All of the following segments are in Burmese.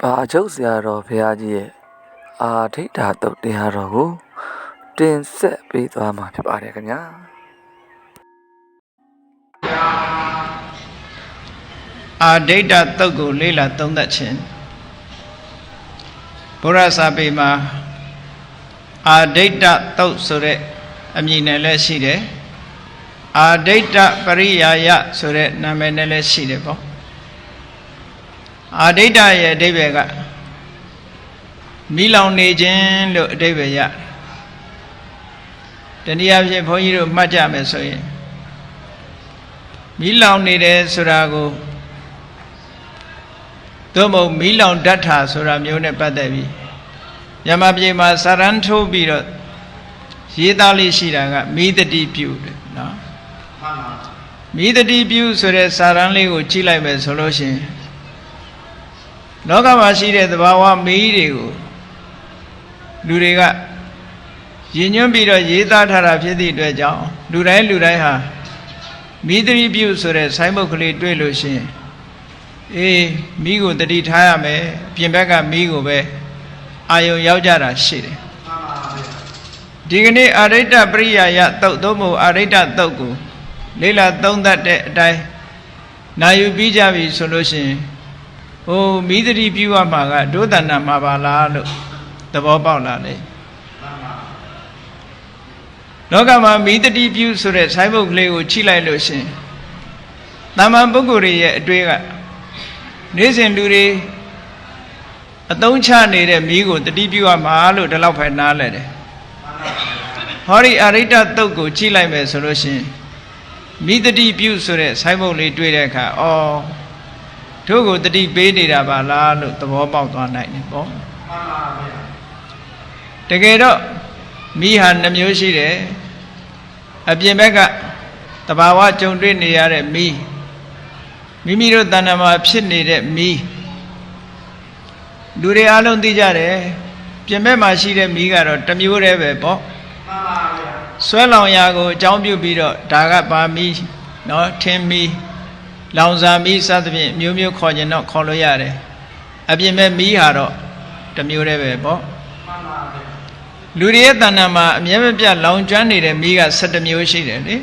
ဘာအချုပ်ဆရာတော်ဘုရားကြီးရဲ့အာထိတ်တာတုတ်တရားတော်ကိုတင်ဆက်ပေးသွားမှာဖြစ်ပါတယ်ခင်ဗျာအာဒိဋ္ဌတုတ်ကိုလေ့လာသုံးသပ်ခြင်းဘုရားစာပေမှာအာဒိဋ္ဌတုတ်ဆိုတဲ့အမည်နဲ့လည်းရှိတယ်အာဒိဋ္ဌပရိယာယဆိုတဲ့နာမည်နဲ့လည်းရှိတယ်ပေါ့အာဒိဋ္ဌရဲ့အဓိပ္ပာယ်ကမိလောင်နေခြင်းလို့အဓိပ္ပာယ်ရတယ်တနည်းအားဖြင့်ဘုန်းကြီးတို့မှတ်ကြမယ်ဆိုရင်မိလောင်နေတယ်ဆိုတာကိုသို့မဟုတ်မိလောင်တတ်တာဆိုတာမျိုးနဲ့ပတ်သက်ပြီးညမပြေမှာစာရန်ထိုးပြီးတော့ရေးသားလေးရှိတာကမိတတိပြုတယ်နော်မိတတိပြုဆိုတဲ့စာရန်လေးကိုကြည့်လိုက်မယ်ဆိုလို့ရှိရင်လောကမှာရှိတဲ့သဘာဝမီးတွေကိုလူတွေကရည်ညွှန်းပြီးတော့ရေးသားထားတာဖြစ်သည့်အတွက်ကြောင့်လူတိုင်းဟာမိတတိပြုဆိုတဲ့ဆိုင်းဘုတ်ကလေးတွေ့လို့ရှိရင်အေးမိကိုတတိထားရမယ်ပြင်ဘက်ကမိကိုပဲအာယုံရောက်ကြတာရှိတယ်ဒီကနေ့အာရိတ္တပရိယာယတုတ်သို့မဟုတ်အာရိတ္တတုတ်ကိုလေ့လာသုံးသပ်တဲ့အတိုင်းနာယူပြီးကြပြီဆိုလို့ရှိရင်ဟိုမိတတိပြုရမှာကဒုသနာမှာပါလားလို့သဘောပေါက်လာတယ်လောကမှာမိတတိပြုဆိုတဲ့ဆိုင်းဘုတ်ကလေးကိုချိလိုက်လို့ရှိရင်တာမန်ပုဂ္ဂိုလ်ရဲ့အတွေ့ကနေ့စဉ်လူတွေအသုံးချနေတဲ့မိကိုတတိပြုရမှာလို့ဒီလောက်ပဲနားလဲတယ်ဟောဒီအာရိတ္တတုတ်ကိုချိလိုက်မယ်ဆိုလို့ရှိရင်မိတတိပြုဆိုတဲ့ဆိုင်းဘုတ်လေးတွေ့တဲ့အခါတို့ကိုတတိပေးနေတာပါလားလို့သဘောပေါက်သွားနိုင်တယ်ပေါ့တကယ်တော့မိဟာနှမျိုးရှိတယ်အပြင်ဘက်ကတဘာဝကြုံတွေ့နေရတဲ့မိမိတို့တဏ္ဍာမှာဖြစ်နေတဲ့မိလူတွေအလုံးသိကြတယ်ပြင်ဘက်မှာရှိတဲ့မိကတော့တစ်မျိုးတည်းပဲပေါ့ဆွဲလောင်ရာကိုအကြောင်းပြုပြီးတော့ဒါကပါမိနော်ထင်းမိလောင်စာမိစသဖြင့်မျိုးခေါ်ခြင်းတော့ခေါ်လို့ရတယ်အပြင်မဲ့မိဟာတော့တစ်မျိုးတည်းပဲပေါ့လူတွေရဲ့တဏ္ဍာမှာအမြဲမပြတ်လောင်ကျွမ်းနေတဲ့မိက17မျိုးရှိတယ်လေ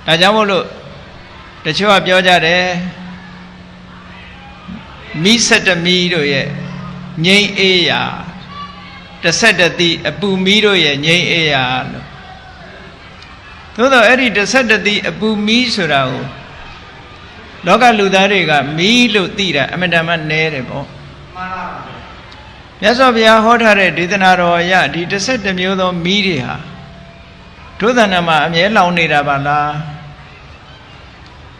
ဒါကြောင့်မို့လို့တချို့ကပြောကြတယ်မိ17မိတို့ရဲ့ငြိမ်းအေးရာ17တိအပူမိတို့ရဲ့ငြိမ်းအေးရာလို့သို့တော့အဲ့ဒီ17တိအပူမိဆိုတာကိုလောကလူသားတွေကမီးလို့သိတာအမတန်မှနည်းတယ်ပေါ့မြတ်စွာဘုရားဟောထားတဲ့ဒေသနာတော်အရဒီ17မျိုးသောမီးတွေဟာဒုသနာမှာအမြဲလောင်နေတာပါလား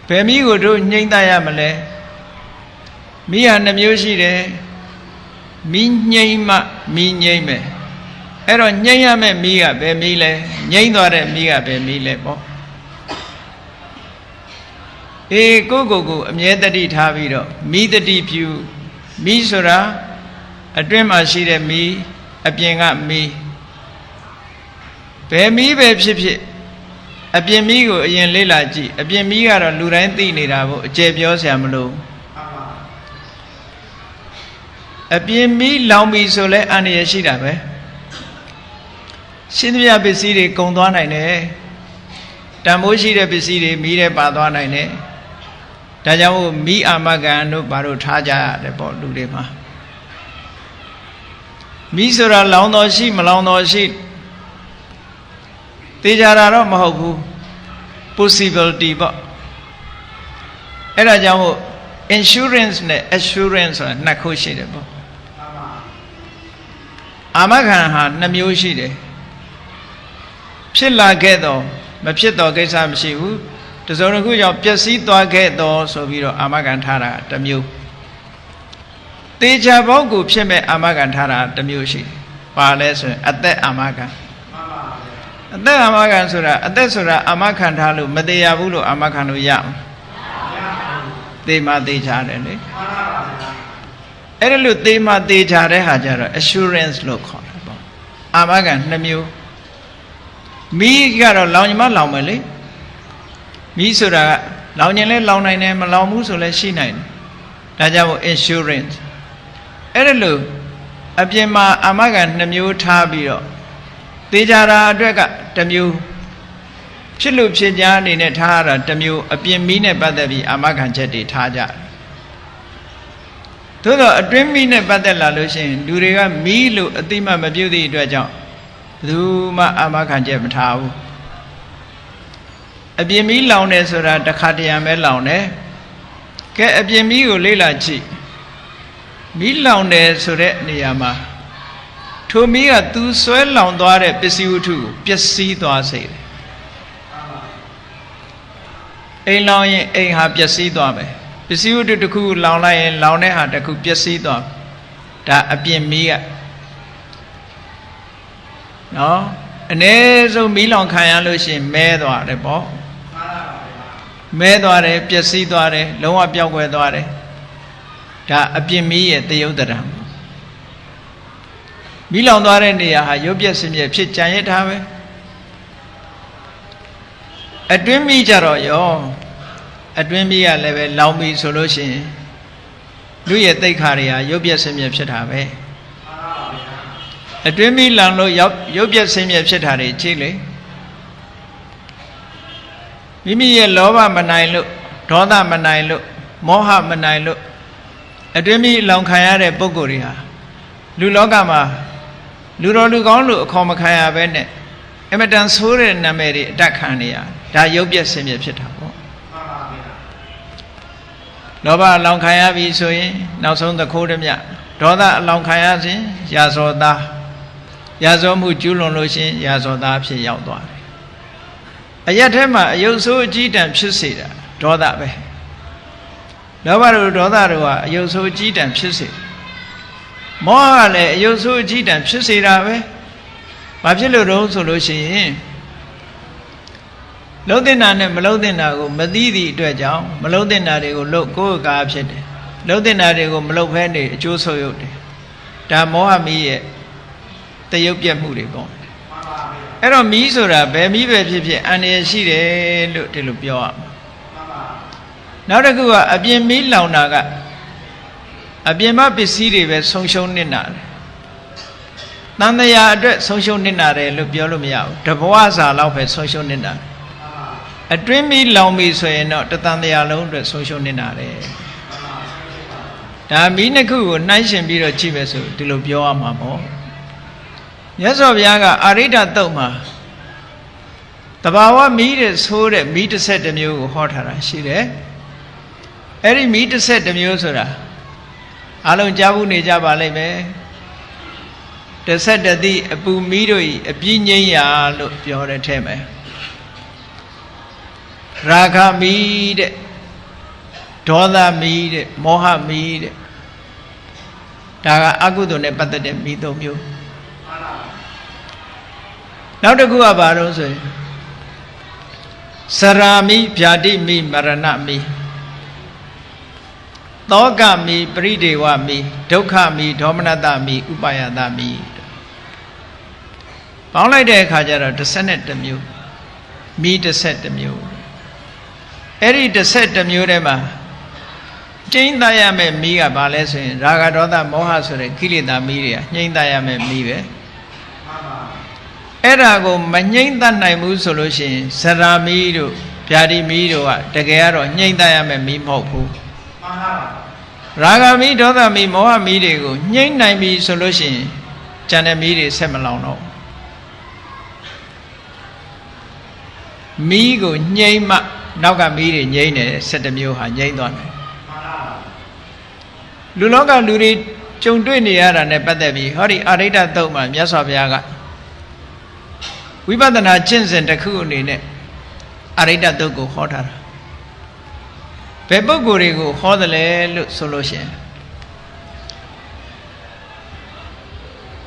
ဘယ်မီးကိုတို့ညှိမ့်တရမလဲမီးဟာ2မျိုးရှိတယ်မီးညှိမ့်မှမီးညှိမ့်မယ်အဲ့တော့ညှိမ့်ရမယ့်မီးကဘယ်မီးလဲညှိမ့်သွားတဲ့မီးကဘယ်မီးလဲပေါ့အေးကိုအမြဲတတိထားပြီးတော့မိတတိပြုမိဆိုတာအတွင်းမှာရှိတဲ့မိအပြင်ကမိဘယ်မိပဲဖြစ်ဖြစ်အပြင်မိကိုအရင်လေ့လာကြည့်အပြင်မိကတော့လူတိုင်းသိနေတာကိုအကျယ်ပြောစရာမလိုအပြင်မိလောင်ပြီဆိုလဲအန္တရာယ်ရှိတာပဲရှင်းသမျှပစ္စည်းတွေကုန်သွားနိုင်တယ်တန်ဖိုးရှိတဲ့ပစ္စည်းတွေမိတဲ့ပါသွားနိုင်တယ်ဒါကြောင့်မို့မိအာမဂံတို့ဘာလို့ထားကြရတယ်ပေါ့လူတွေမှာမိဆိုတာလောင်တော်ရှိမလောင်တော်ရှိသိကြတာတော့မဟုတ်ဘူး possibility ပေါ့အဲ့ဒါကြောင့်မို့ insurance နဲ့ assurance ဆိုတာနှစ်ခုရှိတယ်ပေါ့အာမဂံဟာ2မျိုးရှိတယ်ဖြစ်လာခဲ့တော့မဖြစ်တော့ကိစ္စမရှိဘူးတစုံတစ်ခုကြောင့်ပျက်စီးသွားခဲ့တော့ဆိုပြီးတော့အာမခံထားတာတစ်မျိုးတေချာပေါက်ကိုဖြစ်မဲ့အာမခံထားတာတစ်မျိုးရှိပါလဲဆိုရင်အသက်အာမခံအသက်အာမခံဆိုတာအသက်ဆိုတာအာမခံထားလို့မတည်ရဘူးလို့အာမခံလို့ရအောင်သေမှသေချာတယ်လေအဲ့ဒါလို့သေမှသေချာတဲ့ဟာကြတော့ assurance လို့ခေါ်တာပေါ့အာမခံ2မျိုးမိကတော့လောင်ညီမလောင်မယ်လေမိဆိုတာကလောင်ကျင်လဲလောင်နိုင်တယ်မလောင်ဘူးဆိုလဲရှိနိုင်တယ်ဒါကြောင့် insurance အဲ့ဒါလို့အပြင်မှာအာမခံ2မျိုးထားပြီးတော့သေချာတာအတွက်က1မျိုးဖြစ်လို့ဖြစ်ကြအနေနဲ့ထားရတာ1မျိုးအပြင်မီးနဲ့ပတ်သက်ပြီးအာမခံချက်တွေထားကြတယ်သို့တော့အတွင်းမီးနဲ့ပတ်သက်လာလို့ရှိရင်လူတွေကမီးလို့အတိမမပြုတ်သည့်အတွက်ကြောင့်ဘယ်သူမှအာမခံချက်မထားဘူးအပြင်မီးလောင်တယ်ဆိုတာတစ်ခါတရံပဲလောင်တယ်ကဲအပြင်မီးကိုလေ့လာကြည့်မီးလောင်တယ်ဆိုတဲ့နေရာမှာထိုမီးကသူဆွဲလောင်သွားတဲ့ပစ္စည်းဝတ္ထုကိုပျက်စီးသွားစေတယ်အိမ်လောင်ရင်အိမ်ဟာပျက်စီးသွားမယ်ပစ္စည်းဝတ္ထုတစ်ခုလောင်လိုက်ရင်လောင်တဲ့ဟာတစ်ခုပျက်စီးသွားဒါအပြင်မီးကနော်အ ਨੇ ဆုံးမီးလောင်ခံရလို့ရှိရင်မဲသွားတယ်ပေါ့မဲသွားတယ်ပျက်စီးသွားတယ်လုံးဝပျောက်ကွယ်သွားတယ်ဒါအပြင်မီးရဲ့တယုတ်တရံမီးလောင်သွားတဲ့နေရာဟာရုပ်ပျက်ဆင်းရဲဖြစ်ကြံရထားပဲအတွင်းမီးကြတော့ရောအတွင်းမီးကလည်းပဲလောင်ပြီဆိုလို့ရှိရင်လူရဲ့သိက္ခာတွေဟာရုပ်ပျက်ဆင်းရဲဖြစ်တာပဲအတွင်းမီးလောင်လို့ရုပ်ပျက်ဆင်းရဲဖြစ်တာတွေကြည့်လေမိမိရဲ့လောဘမနိုင်လို့ဒေါသမနိုင်လို့မောဟမနိုင်လို့အတွင်းမီးလောင်ခံရတဲ့ပုဂ္ဂိုလ်တွေဟာလူလောကမှာလူတော်လူကောင်းလို့အခေါ်မခံရဘဲနဲ့အမတန်ဆိုးတဲ့နာမည်တွေအတတ်ခံနေရဒါရုပ်ပျက်ဆင်းရဲဖြစ်တာပေါ့လောဘအလောင်ခံရပြီဆိုရင်နောက်ဆုံးသခိုးဓမြဒေါသအလောင်ခံရစဉ်ရာဇောသားရာဇောမှုကျူးလွန်လို့ရှိရင်ရာဇောသားဖြစ်ရောက်သွားတယ်အရက်ထဲမှာအယုတ်ဆိုးအကြီးတန်းဖြစ်စေတာဒေါသပဲလောဘတို့ဒေါသတို့ဟာအယုတ်ဆိုးအကြီးတန်းဖြစ်စေမောဟကလည်းအယုတ်ဆိုးအကြီးတန်းဖြစ်စေတာပဲဘာဖြစ်လို့တော့ဆိုလို့ရှိရင်လုံးတင်တာနဲ့မလုံးတင်တာကိုမသိသည့်အတွက်ကြောင့်မလုံးတင်တာတွေကိုလှုပ်ကိုယ်ကားဖြစ်တယ်လုံးတင်တာတွေကိုမလှုပ်ဖဲနေအကျိုးဆုပ်ရုပ်တယ်ဒါမောဟမီးရဲ့တယုတ်ပြတ်မှုတွေပေါ့အဲ့တော့မီးဆိုတာဘယ်မီးပဲဖြစ်ဖြစ်အန္တရာယ်ရှိတယ်လို့ဒီလိုပြောရမှာနောက်တစ်ခုကအပြင်မီးလောင်တာကအပြင်မပစ္စည်းတွေပဲဆုံးရှုံးနေတာတယ်တန်တရားအတွက်ဆုံးရှုံးနေတာတယ်လို့ပြောလို့မရဘူးတဘဝစာလောက်ပဲဆုံးရှုံးနေတာအတွင်းမီးလောင်ပြီဆိုရင်တော့တန်တရားလုံးအတွက်ဆုံးရှုံးနေတာတယ်ဒါမီးနှစ်ခုကိုနှိုင်းရှင်ပြီးတော့ကြည့်ပဲဆိုဒီလိုပြောရမှာပေါ့မြတ်စွာဘုရားကအာရိဒ္ဓတုတ်မှာတဘာဝမီးတဲ့ဆိုးတဲ့မီး12မျိုးကိုဟောထားတာရှိတယ်အဲ့ဒီမီး12မျိုးဆိုတာအလုံးကြားဘူးနေကြပါလိမ့်မယ်11သည့်အပူမီးတို့ဤအပြည့်ငြိမ်းရာလို့ပြောတဲ့ထဲမှာရာဂမီးတဲ့ဒေါသမီးတဲ့မောဟမီးတဲ့ဒါကအကုသိုလ်နဲ့ပတ်သက်တဲ့မီး3မျိုးနောက်တစ်ခုကဘာလို့ဆိုရင်စရာမိဗျာတိမိမရဏမိသောကမိပရိဒေဝမိဒုက္ခမိဒေါမနတမိဥပါယတမိပေါင်းလိုက်တဲ့အခါကျတော့12မျိုးမိ12မျိုးအဲ့ဒီ12မျိုးထဲမှာကျိန်းသားရမယ့်မိကဘာလဲဆိုရင်ရာဂဒေါသမောဟဆိုတဲ့ကိလေသာမိတွေကညှိမ့်သားရမယ့်မိပဲအဲ့ဒါကိုမငြိမ့်တတ်နိုင်ဘူးဆိုလို့ရှိရင်ဇရာမီးတို့ဗျာတိမီးတို့ကတကယ်ကတော့ငြိမ့်တတ်ရမယ်မီးမဟုတ်ဘူးရာဂမီးဒေါသမီးမောဟမီးတွေကိုငြိမ့်နိုင်ပြီဆိုလို့ရှိရင်ကျန်တဲ့မီးတွေဆက်မလောင်တော့မီးကိုငြိမ့်မှနောက်ကမီးတွေငြိမ့်တယ်17မျိုးဟာငြိမ့်သွားတယ်လူလောကလူတွေကြုံတွေ့နေရတာနဲ့ပတ်သက်ပြီးဟောဒီအာရိဒ္ဓတုတ်မှာမြတ်စွာဘုရားကဝိပဿနာကျင့်စဉ်တစ်ခုအနေနဲ့အာရိဒ္ဓတုတ်ကိုဟောထားတာဘယ်ပုဂ္ဂိုလ်တွေကိုဟောတယ်လဲလို့ဆိုလို့ရှိရင်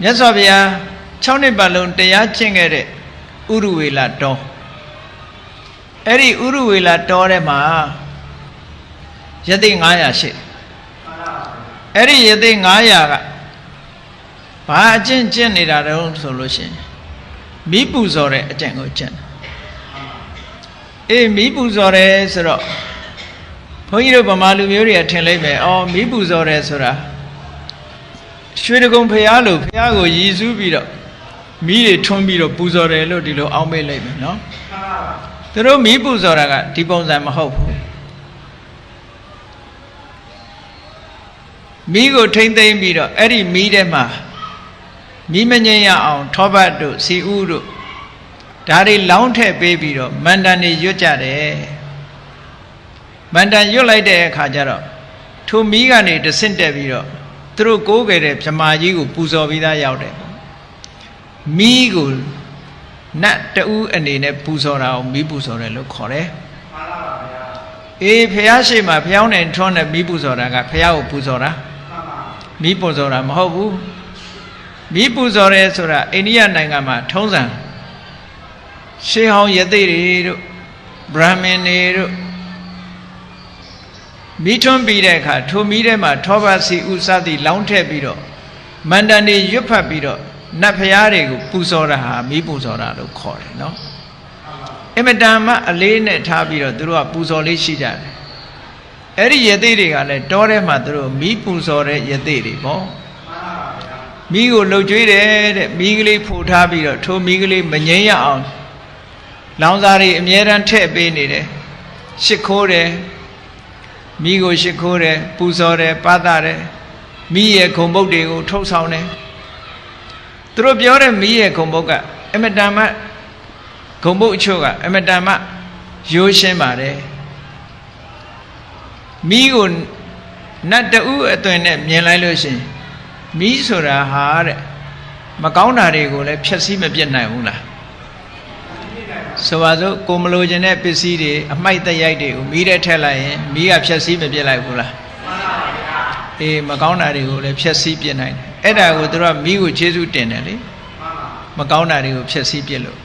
မြတ်စွာဘုရား6နှစ်ပတ်လုံးတရားကျင့်ခဲ့တဲ့ဥရဝေလတောအဲ့ဒီဥရဝေလတောထဲမှာယသိ900ရှိအဲ့ဒီယသိ900ကဘာအကျင့်ကျင့်နေတာတုံးဆိုလို့ရှိရင်မီးပူဇော်တဲ့အကျင့်ကိုကျင့်တယ်အေးမီးပူဇော်တယ်ဆိုတော့ဘုန်းကြီးတို့ဗမာလူမျိုးတွေကထင်လိုက်မယ်အော်မီးပူဇော်တယ်ဆိုတာ ရွှေတကုံဖရာလို့ဖရာကိုရည်စူးပြီးတော့မိတွေထွန်းပြီးတော့ပူဇော်တယ်လို့ဒီလိုအောက်မေ့လိုက်မယ်နော်သူတို့မိပူဇော်တာကဒီပုံစံမဟုတ်ဘူးမိကိုထိမ့်သိမ့်ပြီးတော့အဲ့ဒီမိထဲမှာမိမငြိမ်းရအောင်ထောပတ်တို့စီဥတို့ဒါတွေလောင်းထည့်ပေးပြီးတော့မန္တန်တွေရွတ်ကြတယ်မန္တန်ရွတ်လိုက်တဲ့အခါကျတော့ထိုမိကနေတဆင့်တက်ပြီးတော့သူတို့ကိုးခဲ့တဲ့ဗြဟ္မာကြီးကိုပူဇော်ပြီးသားရောက်တယ်မိကိုနတ်တူအနေနဲ့ပူဇော်တာကိုမိပူဇော်တယ်လို့ခေါ်တယ်မှန်ပါပါဗျာအေးဖះရှိမှဖះောင်းနဲ့ထွန်းနဲ့မိပူဇော်တာကဖះကိုပူဇော်တာမှန်ပါမိပူဇော်တာမဟုတ်ဘူးမိပူဇော်ရဲဆိုတာအိန္ဒိယနိုင်ငံမှာထုံးစံရှေးဟောင်းယသိတွေတို့ဗြဟ္မဏ်တွေတို့မိထွန်းပြီးတဲ့အခါထိုမိထဲမှာထောပတ်စီဥစသည်လောင်းထည့်ပြီးတော့မန္တန်တွေရွတ်ဖတ်ပြီးတော့နတ်ဖျားတွေကိုပူဇော်တာဟာမိပူဇော်တာလို့ခေါ်တယ်နော်အမတန်မှအလေးနဲ့ထားပြီးတော့သူတို့ကပူဇော်လေးရှိကြတယ်အဲ့ဒီယသိတွေကလည်းတောထဲမှာသူတို့မိပူဇော်တဲ့ယသိတွေပေါ့မိကိုလှုပ်ကြွေးတယ်တဲ့မိကလေးဖို့ထားပြီးတော့ထိုမိကလေးမငြိမ်းရအောင်လောင်စာတွေအမြဲတမ်းထည့်ပေးနေတယ်ရှ िख ိုးတယ်မိကိုရှ िख ိုးတယ်ပူဇော်တယ်ပသတယ်မိရဲ့ခုံပုတ်တွေကိုထုတ်ဆောင်တယ်သူတို့ပြောတဲ့မိရဲ့ခုံပုတ်ကအမတန်မှခုံပုတ်အချို့ကအမတန်မှရိုးရှင်းပါတယ်မိကိုနတ်တူအသွင်နဲ့မြင်လိုက်လို့ရှိရင်မိဆိုတာဟာတဲ့မကောင်းတာတွေကိုလည်းဖြည့်ဆည်းမပြတ်နိုင်ဘူးလားဆိုပါစို့ကိုမလိုချင်တဲ့ပစ္စည်းတွေအမိုက်တရိုက်တွေကိုမိတဲ့ထက်လိုက်ရင်မိကဖြည့်ဆည်းမပြတ်လိုက်ဘူးလားမှန်ပါဗျာအေးမကောင်းတာတွေကိုလည်းဖြည့်ဆည်းပြတ်နိုင်တယ်အဲ့ဒါကိုသူတို့ကမိကိုကျေးဇူးတင်တယ်လေမကောင်းတာတွေကိုဖြည့်ဆည်းပြတ်လို့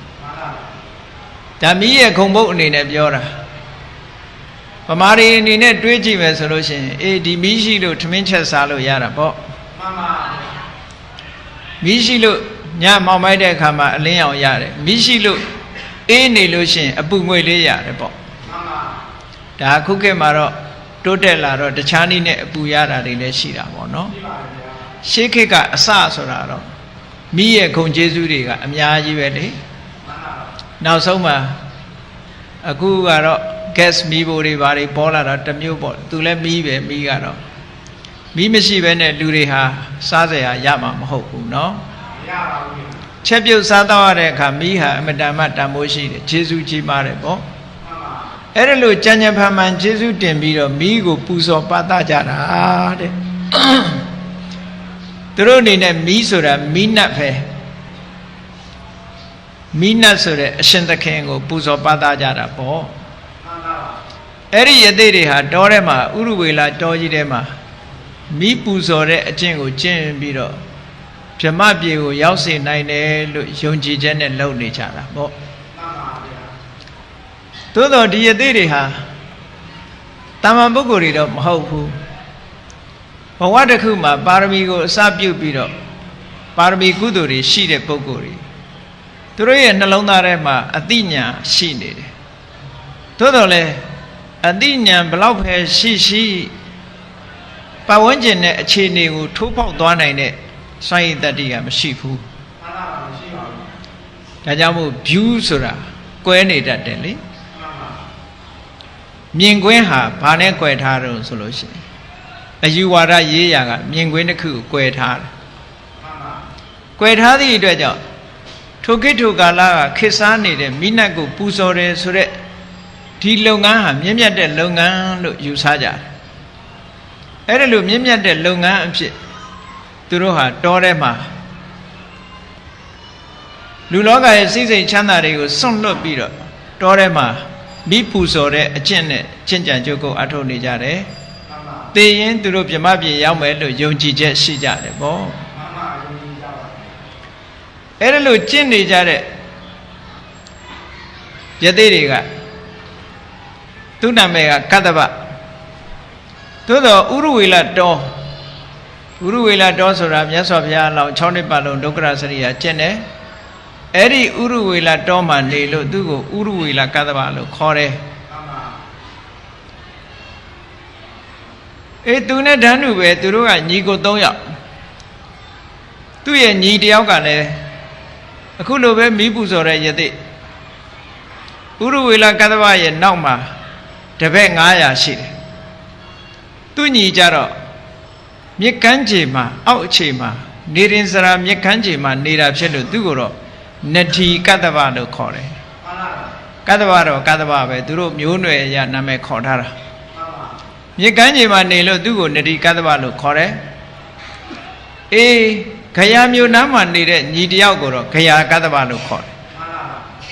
ဒါမိရဲ့ခုံပုတ်အနေနဲ့ပြောတာဗမာတွေအနေနဲ့တွေးကြည့်မယ်ဆိုလို့ရှိရင်အေးဒီမိရှိလို့ထမင်းချက်စားလို့ရတာပေါ့မှန်ပါမိရှိလို့ညမောင်မိုက်တဲ့အခါမှာအလင်းရောင်ရတယ်မိရှိလို့အေးနေလို့ရှိရင်အပူငွေလေးရတယ်ပေါ့မှန်ပါဒါခုခေတ်မှာတော့တိုးတက်လာတော့တခြားနည်းနဲ့အပူရတာတွေလည်းရှိတာပေါ့နော်ရှိပါဗျာရှေးခေတ်ကအစဆိုတာတော့မိရဲ့ဂုဏ်ကျေးဇူးတွေကအများကြီးပဲလေမှန်ပါနောက်ဆုံးမှာအခုကတော့ gas မီးဖိုတွေဘာတွေပေါ်လာတာတစ်မျိုးပေါ့သူလည်းမီးပဲမီးကတော့မီးမရှိဘဲနဲ့လူတွေဟာစားစရာရမှာမဟုတ်ဘူးเนาะမရပါဘူးချက်ပြုတ်စားတော့ရတဲ့အခါမီးဟာအမတန်မှတန်ဖိုးရှိတယ်ကျေးဇူးကြီးမားတယ်ပေါ့အဲ့ဒါလို့ကြံ့ကြံ့ဖန်ဖန်ကျေးဇူးတင်ပြီးတော့မီးကိုပူဇော်ပသကြတာတဲ့သူတို့အနေနဲ့မီးဆိုတာမီးနတ်ပဲမီးနတ်ဆိုတဲ့အရှင်သခင်ကိုပူဇော်ပသကြတာပေါ့အဲ့ဒီယသိတွေဟာတောထဲမှာဥရဝေလာတောကြီးထဲမှာမိပူဇော်တဲ့အကျင့်ကိုကျင့်ပြီးတော့ဗြဟ္မပြေကိုရောက်စေနိုင်တယ်လို့ယုံကြည်ချက်နဲ့လုပ်နေကြတာပေါ့သို့တော့ဒီယသိတွေဟာတာမန်ပုဂ္ဂိုလ်တွေတော့မဟုတ်ဘူးဘဝတစ်ခုမှာပါရမီကိုအစပြုပြီးတော့ပါရမီကုသိုလ်တွေရှိတဲ့ပုဂ္ဂိုလ်တွေသူတို့ရဲ့နှလုံးသားထဲမှာအသိဉာဏ်ရှိနေတယ်သို့တော်လည်းအသိဉာဏ်ဘလောက်ပဲရှိပတ်ဝန်းကျင်တဲ့အခြေအနေကိုထိုးပေါက်သွားနိုင်တဲ့စွမ်းရည်တတ္တိကမရှိဘူးမှန်ပါပါမရှိပါဘူးဒါကြောင့်မို့ view ဆိုတာကွဲနေတတ်တယ်လေမှန်ပါမြင်ကွင်းဟာဘာနဲ့ကွဲထားတယ်ဆိုလို့ရှိရင်အယူဝါဒရေးရာကမြင်ကွင်းတစ်ခုကိုကွဲထားတယ်မှန်ပါကွဲထားသည့်အတွက်ကြောင့်ထိုခေတ်ထိုကာလကခေတ်စားနေတဲ့မိနတ်ကိုပူဇော်တယ်ဆိုတဲ့ဒီလုပ်ငန်းဟာမြင့်မြတ်တဲ့လုပ်ငန်းလို့ယူဆကြတယ်အဲ့ဒါလို့မြင့်မြတ်တဲ့လုပ်ငန်းအဖြစ်သူတို့ဟာတောထဲမှာလူလောကရဲ့စိတ်စိတ်ချမ်းသာတွေကိုစွန့်လွတ်ပြီးတော့တောထဲမှာမိပူဇော်တဲ့အကျင့်နဲ့ကျင့်ကြံကြုတ်ကိုအထောက်နေကြတယ်။သိရင်သူတို့ဗြဟ္မပြေရောက်မယ်လို့ယုံကြည်ချက်ရှိကြတယ်ပေါ့။အဲ့ဒါလို့ကျင့်နေကြတဲ့ယသိတွေကသူ့နာမည်ကကတ္တဗသို့တော့ဥရဝေလတောဆိုတာမြတ်စွာဘုရားလောင်6နှစ်ပတ်လုံးဒုက္ခရစရိယာကျင့်တယ်အဲ့ဒီဥရဝေလတောမှာနေလို့သူ့ကိုဥရဝေလကတ္တဗလို့ခေါ်တယ်သူနဲ့ဓာတ်နုပဲသူတို့ကညီကို3ယောက် သူ့ရဲ့ညီတယောက်ကလည်းအခုလိုပဲမီးပူဇော်တဲ့ယသိဥရဝေလကတ္တဗရဲ့နောက်မှာတပည့်900ရှိတယ်သူညီကြတော့မြစ်ကမ်းခြေမှာအောက်အခြေမှာနေရင်စရာမြစ်ကမ်းခြေမှာနေတာဖြစ်လို့သူ့ကိုတော့နတိကတ္တဗလို့ခေါ်တယ်ကတ္တဗတော့ကတ္တဗပဲသူတို့မျိုးနွယ်ရနာမည်ခေါ်ထားတာမြစ်ကမ်းခြေမှာနေလို့သူ့ကိုနတိကတ္တဗလို့ခေါ်တယ်အေးခရမျိုးနားမှာနေတဲ့ညီတယောက်ကိုတော့ခရကတ္တဗလို့ခေါ်တယ်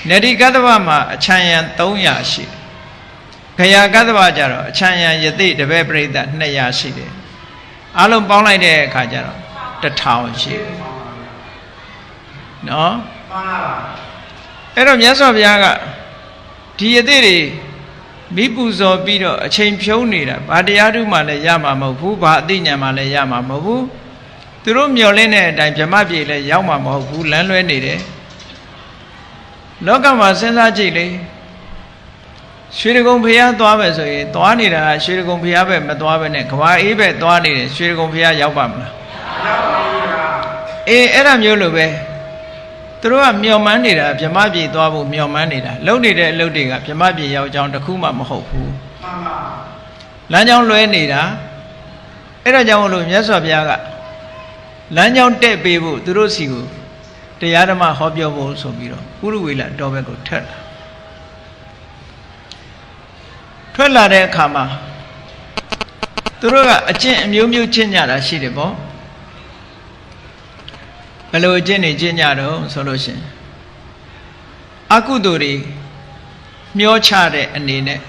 နတိကတ္တဗမှာအချမ်းရံ300ရှိတယ်ခရကတ္တဗကြတော့အချမ်းရံယသိတပည့်ပရိသတ်200ရှိတယ်အလုံးပေါင်းလိုက်တဲ့အခါကျတော့1000ရှိတယ်နော်အဲ့တော့မြတ်စွာဘုရားကဒီယသိတွေမိပူဇော်ပြီးတော့အချိန်ဖြုံးနေတာဘာတရားထုမှလည်းရမှာမဟုတ်ဘူးဘာအသိဉာဏ်မှလည်းရမှာမဟုတ်ဘူးသူတို့မျောလင်းတဲ့အတိုင်းဗြဟ္မပြေလည်းရောက်မှာမဟုတ်ဘူးလမ်းလွဲနေတယ်လောကမှာစဉ်းစားကြည့်လေရွှေတကုံဖျားသွားမယ်ဆိုရင်သွားနေတာရွှေတကုံဖျားပဲမသွားပဲနဲ့ကဘာအေးပဲသွားနေတယ်ရွှေတကုံဖျားရောက်ပါမလားအေးအဲ့ဒါမျိုးလိုပဲသူတို့ကမျောမှန်းနေတာဗြဟ္မပြေသွားဖို့မျောမှန်းနေတာလုံနေတဲ့အလုပ်တွေကဗြဟ္မပြေရောက်ကြောင်းတခုမှမဟုတ်ဘူးလမ်းကြောင်းလွဲနေတာအဲ့ဒါကြောင့်မလို့မြတ်စွာဘုရားကလမ်းကြောင်းတက်ပေးဖို့သူတို့စီကိုတရားဓမ္မဟောပြောဖို့ဆိုပြီးတော့ဥရဝေလတော်ဘက်ကိုထွက်လာတဲ့အခါမှာသူတို့ကအကျင့်အမျိုးမျိုးကျင့်ကြတာရှိတယ်ပေါ့ဘယ်လိုအကျင့်တွေကျင့်ကြတော့ဆိုလို့ရှိရင်အကုသိုလ်တွေမျောချတဲ့အနေနဲ့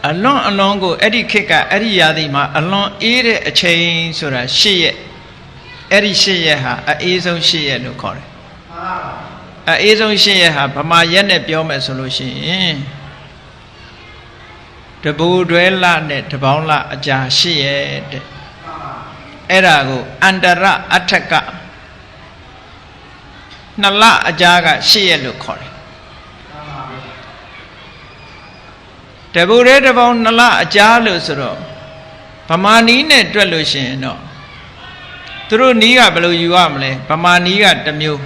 အလွန်အလွန်ကိုအဲ့ဒီခေတ်ကအဲ့ဒီရာသီမှာအလွန်အေးတဲ့အချိန်ဆိုတာ8ရက်အဲ့ဒီ8ရက်ဟာအေးဆုံး8ရက်လို့ခေါ်တယ်အေးဆုံး8ရက်ဟာဗမာရက်နဲ့ပြောမယ်ဆိုလို့ရှိရင်တပူတွဲလနဲ့တပေါင်းလအကြာ8ရက်တဲ့အဲ့ဒါကိုအန္တရအထက်က2လအကြာက8ရက်လို့ခေါ်တယ်တပူရဲတပေါင်း2လအကြာလို့ဆိုတော့ဗမာနီးနဲ့တွက်လို့ရှိရင်တော့သူတို့နီးကဘယ်လိုယူရမလဲဗမာနီးကတစ်မျိုး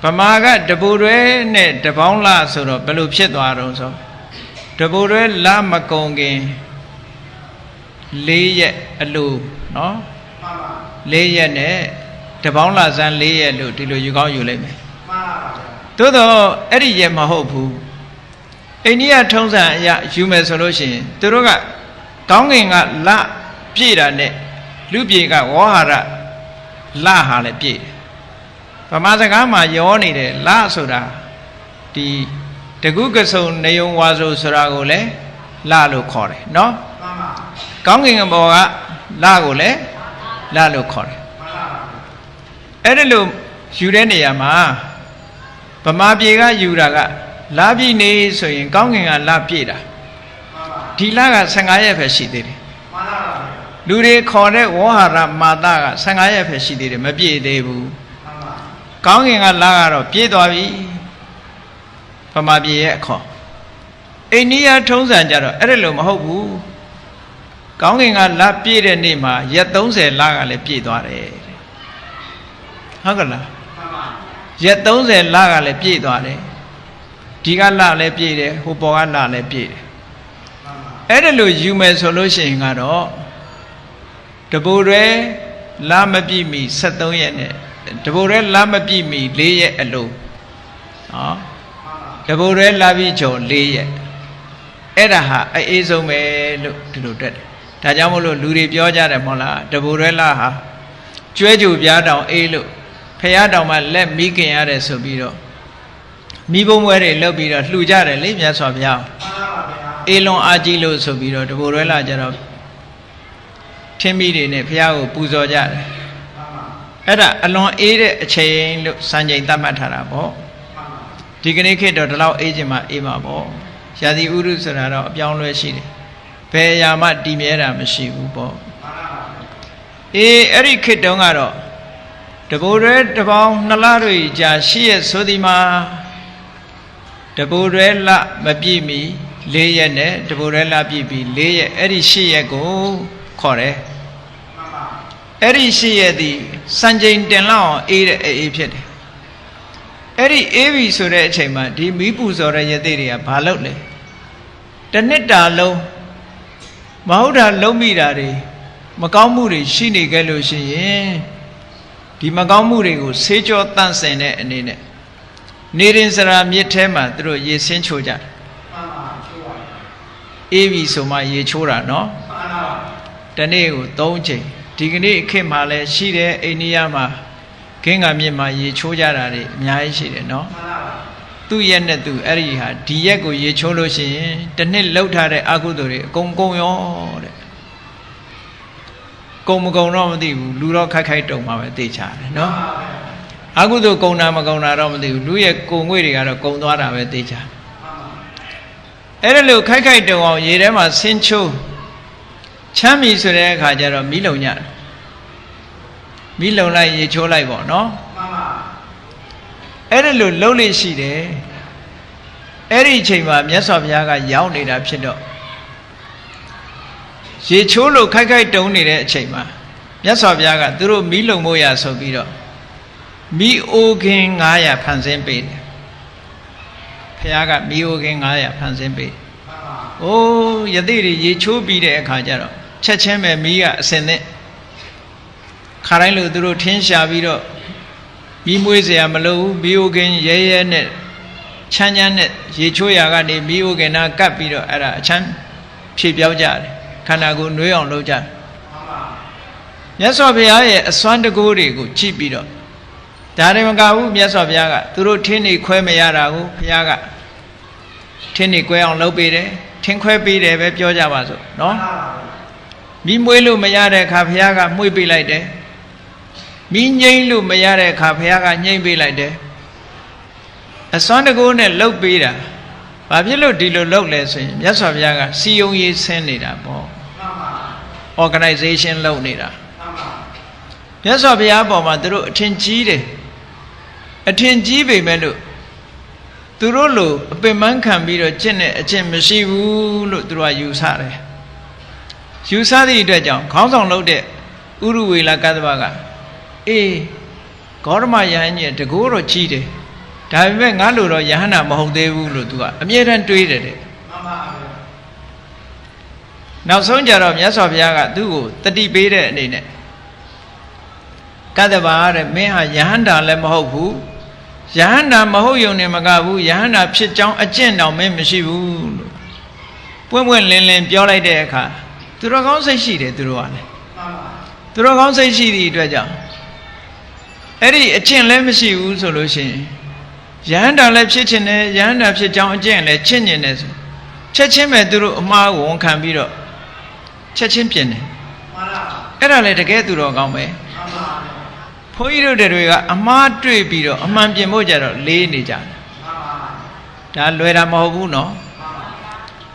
ဗမာကတပူတွဲနဲ့တပေါင်းလဆိုတော့ဘယ်လိုဖြစ်သွားတော့ဆိုတပူတွဲလမကုန်ခင်4ရက်အလိုနော်4ရက်နဲ့တပေါင်းလဆန်း4ရက်လို့ဒီလိုယူကောင်းယူလိုက်မယ်သို့တော့အဲ့ဒီရက်မဟုတ်ဘူးအိန္ဒိယထုံးစံအရယူမယ်ဆိုလို့ရှိရင်သူတို့ကကောင်းကင်ကလပြည့်တာနဲ့လူပြေကဝေါဟာရလဟာလည်းပြည့်တယ်ဗမာစကားမှာရောနေတယ်လဆိုတာဒီတကုကဆုံနေယုံဝါဆိုဆိုတာကိုလည်းလလို့ခေါ်တယ်နော်ကောင်းကင်ဘောကလကိုလည်းလလို့ခေါ်တယ်အဲ့ဒီလိုယူတဲ့နေရာမှာဗမာပြေကယူတာကလပြည့်နေဆိုရင်ကောင်းကင်ကလပြည့်တာဒီလက15ရက်ပဲရှိသေးတယ်လူတွေခေါ်တဲ့ဝေါဟာရမာတာက15ရက်ပဲရှိသေးတယ်မပြည့်သေးဘူးကောင်းကင်ကလကတော့ပြည့်သွားပြီဗမာပြည်ရဲ့အခေါ်အိန္ဒိယထုံးစံကြတော့အဲ့ဒါလိုမဟုတ်ဘူးကောင်းကင်ကလပြည့်တဲ့နေ့မှာရက်30လကလည်းပြည့်သွားတယ်ဟုတ်ကလားရက်30လကလည်းပြည့်သွားတယ်ဒီကလလည်းပြည့်တယ်ဟိုပေါ်ကလလည်းပြည့်တယ်အဲ့ဒါလိုယူမယ်ဆိုလို့ရှိရင်ကတော့တပူရဲလမပြည့်မီ73ရက်နဲ့တပူရဲလမပြည့်မီ4ရက်အလိုနော်တပူရဲလာပြီးကျော်4ရက်အဲ့ဒါဟာအေးဆုံးပဲလို့ဒီလိုတက်တယ်ဒါကြောင့်မို့လို့လူတွေပြောကြတယ်မဟုတ်လားတပူရဲလာဟာကျွဲကြူပြားတောင်အေးလို့ဖះတောင်မှလက်မိခင်ရတယ်ဆိုပြီးတော့မိဘုံပွဲတွေလုပ်ပြီးတော့လှူကြတယ်လေမြတ်စွာဘုရားအေးလွန်အားကြီးလို့ဆိုပြီးတော့တပူရဲလာကြတော့ထင်းမိတွေနဲ့ဖះကိုပူဇော်ကြတယ်အဲ့ဒါအလွန်အေးတဲ့အချိန်လို့စံချိန်သတ်မှတ်ထားတာပေါ့ဒီကနေ့ခေတ်တော့ဒီလောက်အေးခြင်းမှအေးမှာပေါ့ရာသီဥတုဆိုတာတော့အပြောင်းလဲရှိတယ်ဘယ်အရာမှတည်မြဲတာမရှိဘူးပေါ့အေးအဲ့ဒီခေတ်တုန်းကတော့တပူရဲတပေါင်း2လတို့ကြာရှိရဆိုဒီမှာတပူရဲလမပြည့်မီ4ရက်နဲ့တပူရဲလပြည့်ပြီး4ရက်အဲ့ဒီ8ရက်ကိုခေါ်တယ် အဲ့ဒီရှိရသည်စံချိန်တင်လောက်အောင်အေးတဲ့အေးဖြစ်တယ်အဲ့ဒီအေးပြီဆိုတဲ့အချိန်မှာဒီမီးပူဇော်တဲ့ယသိတွေကဘာလုပ်လဲတစ်နှစ်တာလုံးမဟုတ်တာလုံးမိတာတွေမကောင်းမှုတွေရှိနေကြလို့ရှိရင်ဒီမကောင်းမှုတွေကိုဆေးကြောတန့်စင်တဲ့အနေနဲ့နေရင်စရာမြစ်ထဲမှာသူတို့ရေဆင်းချိုးကြတယ်အေးပြီဆိုမှရေချိုးတာနော်တနေ့ကို3ချိန်ဒီကနေ့ခေတ်မှာလည်းရှိတဲ့အိန္ဒိယမှာခင်းကမြစ်မှာရေချိုးကြတာတွေအများကြီးရှိတယ်နော်သူ့ရက်နဲ့သူအဲ့ဒီဟာဒီရက်ကိုရေချိုးလို့ရှိရင်တစ်နှစ်လှုပ်ထားတဲ့အကုသိုလ်တွေအကုန်ကုန်ရောတဲ့ကုန်မကုန်တော့မသိဘူးလူတော့ခိုက်တုံမှာပဲသိချတယ်နော်အကုသိုလ်ကုန်တာမကုန်တာတော့မသိဘူးလူရဲ့ကိုငွေတွေကတော့ကုန်သွားတာပဲသိချအဲ့ဒါလို့ခိုက်တုံအောင်ရေထဲမှာဆင်းချိုးချမ်းပြီဆိုတဲ့အခါကျတော့မီးလုံညမီးလုံလိုက်ရေချိုးလိုက်ပေါ့နော်အဲ့ဒါလို့လှုပ်လို့ရှိတယ်အဲ့ဒီအချိန်မှာမြတ်စွာဘုရားကရောက်နေတာဖြစ်တော့ရေချိုးလို့ခိုက်တုံနေတဲ့အချိန်မှာမြတ်စွာဘုရားကသူတို့မီးလုံဖို့ရဆိုပြီးတော့မီးအိုးခင်း900ဖန်ဆင်းပေးတယ်ဘုရားကမီးအိုးခင်း900ဖန်ဆင်းပေးအိုးယသိတွေရေချိုးပြီးတဲ့အခါကျတော့ချက်ချင်းပဲမီးကအစင်နဲ့ခါတိုင်းလို့သူတို့ထင်းရှာပြီးတော့မီးမွေးเสียမလို့မီးအိုးခင်းရဲရဲနဲ့ချမ်းချမ်းနဲ့ရေချိုးရာကနေမီးအိုးခင်းနာကပ်ပြီးတော့အဲ့ဒါအချမ်းဖြည့်ပြောက်ကြတယ်ခန္ဓာကိုယ်နှွေးအောင်လုပ်ကြတယ်မြတ်စွာဘုရားရဲ့အစွမ်းတကူတွေကိုကြည့်ပြီးတော့ဒါတွေမကဘူးမြတ်စွာဘုရားကသူတို့ထင်းနေခွဲမရတာကိုဘုရားကထင်းနေခွဲအောင်လုပ်ပေးတယ်ထင်းခွဲပေးတယ်ပဲပြောကြပါစို့နော်မီးမွေးလို့မရတဲ့အခါဘုရားကမွေးပေးလိုက်တယ်မီးငိမ့်လို့မရတဲ့အခါဘုရားကငိမ့်ပေးလိုက်တယ်အစွမ်းတကူနဲ့လှုပ်ပေးတာဘာဖြစ်လို့ဒီလိုလုပ်လဲဆိုရင်မြတ်စွာဘုရားကစီယုံရေးဆင်းနေတာပေါ့ organization လုပ်နေတာမြတ်စွာဘုရားပေါ်မှာသူတို့အထင်ကြီးတယ်အထင်ကြီးပေမဲ့လို့သူတို့လိုအပင်ပန်းခံပြီးတော့ကျင့်တဲ့အကျင့်မရှိဘူးလို့သူတို့ကယူဆတယ်ယူဆသည့်အတွက်ကြောင့်ခေါင်းဆောင်လုပ်တဲ့ဥရဝေလကတ္တဗကအေးဂေါရမယဟန်ကြီးတကူတော့ကြီးတယ်ဒါပေမဲ့ငါလိုတော့ယဟန္တာမဟုတ်သေးဘူးလို့သူကအမြဲတမ်းတွေးတယ်တဲ့မှန်ပါဗျာနောက်ဆုံးကြတော့မြတ်စွာဘုရားကသူ့ကိုတတိပေးတဲ့အနေနဲ့ကတ္တဗတဲ့မင်းဟာယဟန္တာလည်းမဟုတ်ဘူးယဟန္တာမဟုတ်ယုံနေမကဘူးယဟန္တာဖြစ်ကြောင်းအကျင့်တော်မင်းမရှိဘူးလို့ပွင့်ပွင့်လင်းလင်းပြောလိုက်တဲ့အခါသူတော်ကောင်းစိတ်ရှိတယ်သူတို့ကလည်းသူတော်ကောင်းစိတ်ရှိသည့်အတွက်ကြောင့်အဲ့ဒီအကျင့်လည်းမရှိဘူးဆိုလို့ရှိရင်ယဟန္တာလည်းဖြစ်ခြင်းနဲ့ယဟန္တာဖြစ်ကြောင်းအကျင့်လည်းချင့်ကျင်တယ်ဆိုချက်ချင်းပဲသူတို့အမှားကိုဝန်ခံပြီးတော့ချက်ချင်းပြင်တယ်အဲ့ဒါလည်းတကယ်သူတော်ကောင်းပဲဘုန်းကြီးတို့တွေကအမှားတွေ့ပြီးတော့အမှန်ပြင်ဖို့ကြတော့လေးနေကြတယ်ဒါလွယ်တာမဟုတ်ဘူးနော်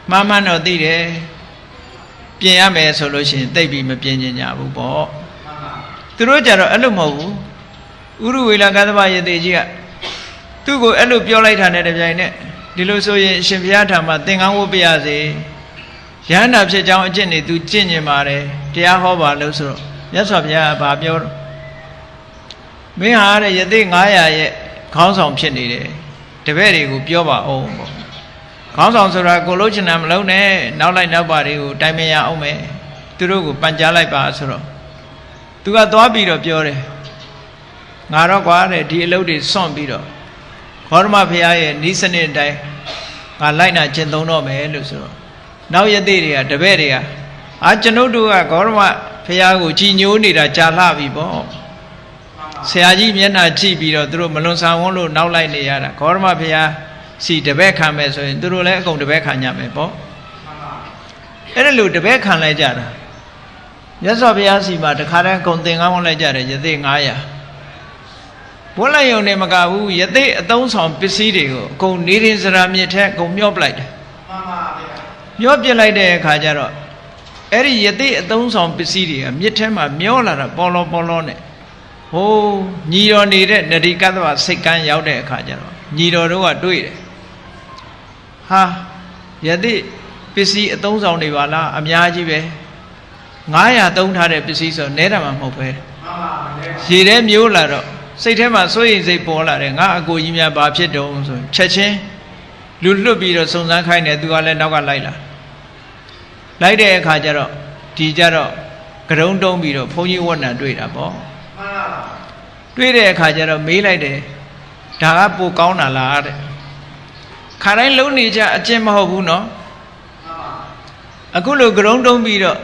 မှန်မှန်တော့သိတယ်ပြင်ရမယ်ဆိုလို့ရှိရင်သိပြီးမပြင်ကျင်ကြဘူးပေါ့သူတို့ကြတော့အဲ့လိုမဟုတ်ဘူးဥရဝေလကတ္တဗယတိကြီးကသူ့ကိုအဲ့လိုပြောလိုက်တာနဲ့တပြိုင်နက်ဒီလိုဆိုရင်အရှင်ဘုရားထာမှာသင်္ကန်းဝတ်ပြရစေယဟန္တာဖြစ်ကြောင်းအကျင့်တွေသူကျင့်ကျင်ပါတယ်တရားဟောပါလို့ဆိုတော့မြတ်စွာဘုရားကဗာပြောတော့မင်းဟာတဲ့ယသိ900ရဲ့ခေါင်းဆောင်ဖြစ်နေတယ်တပည့်တွေကိုပြောပါအောင်ပေါ့ခေါင်းဆောင်ဆိုတာကိုလုံးချင်တာမလုံးနဲ့နောက်လိုက်နောက်ပါတွေကိုတိုင်ပင်ရအောင်မယ်သူတို့ကိုပန်ကြားလိုက်ပါဆိုတော့သူကသွားပြီးတော့ပြောတယ်ငါတော့ကွာတဲ့ဒီအလုပ်တွေစွန့်ပြီးတော့ဂေါရမဘုရားရဲ့ဤစနစ်အတိုင်းငါလိုက်နာကျင့်သုံးတော့မယ်လို့ဆိုတော့နောက်ယသိတွေကတပည့်တွေကကျွန်ုပ်တို့ကဂေါရမဘုရားကိုကြည်ညိုနေတာကြာလှပြီပေါ့ဆရာကြီးမျက်နှာကြည့်ပြီးတော့သူတို့မလွန်ဆန်ဝန်းလို့နောက်လိုက်နေရတာဂေါရမဘုရားစီတပည့်ခံမယ်ဆိုရင်သူတို့လည်းအကုန်တပည့်ခံကြမယ်ပေါ့အဲ့ဒါလို့တပည့်ခံလိုက်ကြတာမြတ်စွာဘုရားစီမှာတခါတည်းအကုန်သင်္ကန်းဝတ်လိုက်ကြတယ်ယသိ900ဝတ်လိုက်ရုံနဲ့မကဘူးယသိအသုံးဆောင်ပစ္စည်းတွေကိုအကုန်နေရင်စရာမြစ်ထက်အကုန်မျောပလိုက်တယ်မှန်ပါဗျာမျောပြလိုက်တဲ့အခါကျတော့အဲ့ဒီယသိအသုံးဆောင်ပစ္စည်းတွေကမြစ်ထဲမှာမျောလာတာပေါ်လောနဲ့ဟိုးညီတော်နေတဲ့နရိကတ္တဝစိတ်ကန်းရောက်တဲ့အခါကျတော့ညီတော်တို့ကတွေ့တယ်ဟာယသိပစ္စည်းအသုံးဆောင်တွေပါလားအများကြီးပဲ 900သုံးထားတဲ့ပစ္စည်းဆိုနဲတာမှမဟုတ်ပဲရေထဲမျိုးလာတော့စိတ်ထဲမှာစိုးရိမ်စိတ်ပေါ်လာတယ်ငါအကိုကြီးများဘာဖြစ်တုံးဆိုချက်ချင်းလူလွတ်ပြီးတော့စုံစမ်းခိုင်းတယ်သူကလည်းနောက်ကလိုက်လာလိုက်တဲ့အခါကျတော့ဒီကြတော့ကရုံတုံးပြီးတော့ဘုန်းကြီးဝတ်နာတွေ့တာပေါ့တွေ့တဲ့အခါကျတော့မေးလိုက်တယ်ဒါကပိုကောင်းတာလားတဲ့ခါတိုင်းလုံးနေကြအကျင့်မဟုတ်ဘူးနော်အခုလိုကရုံတုံးပြီးတော့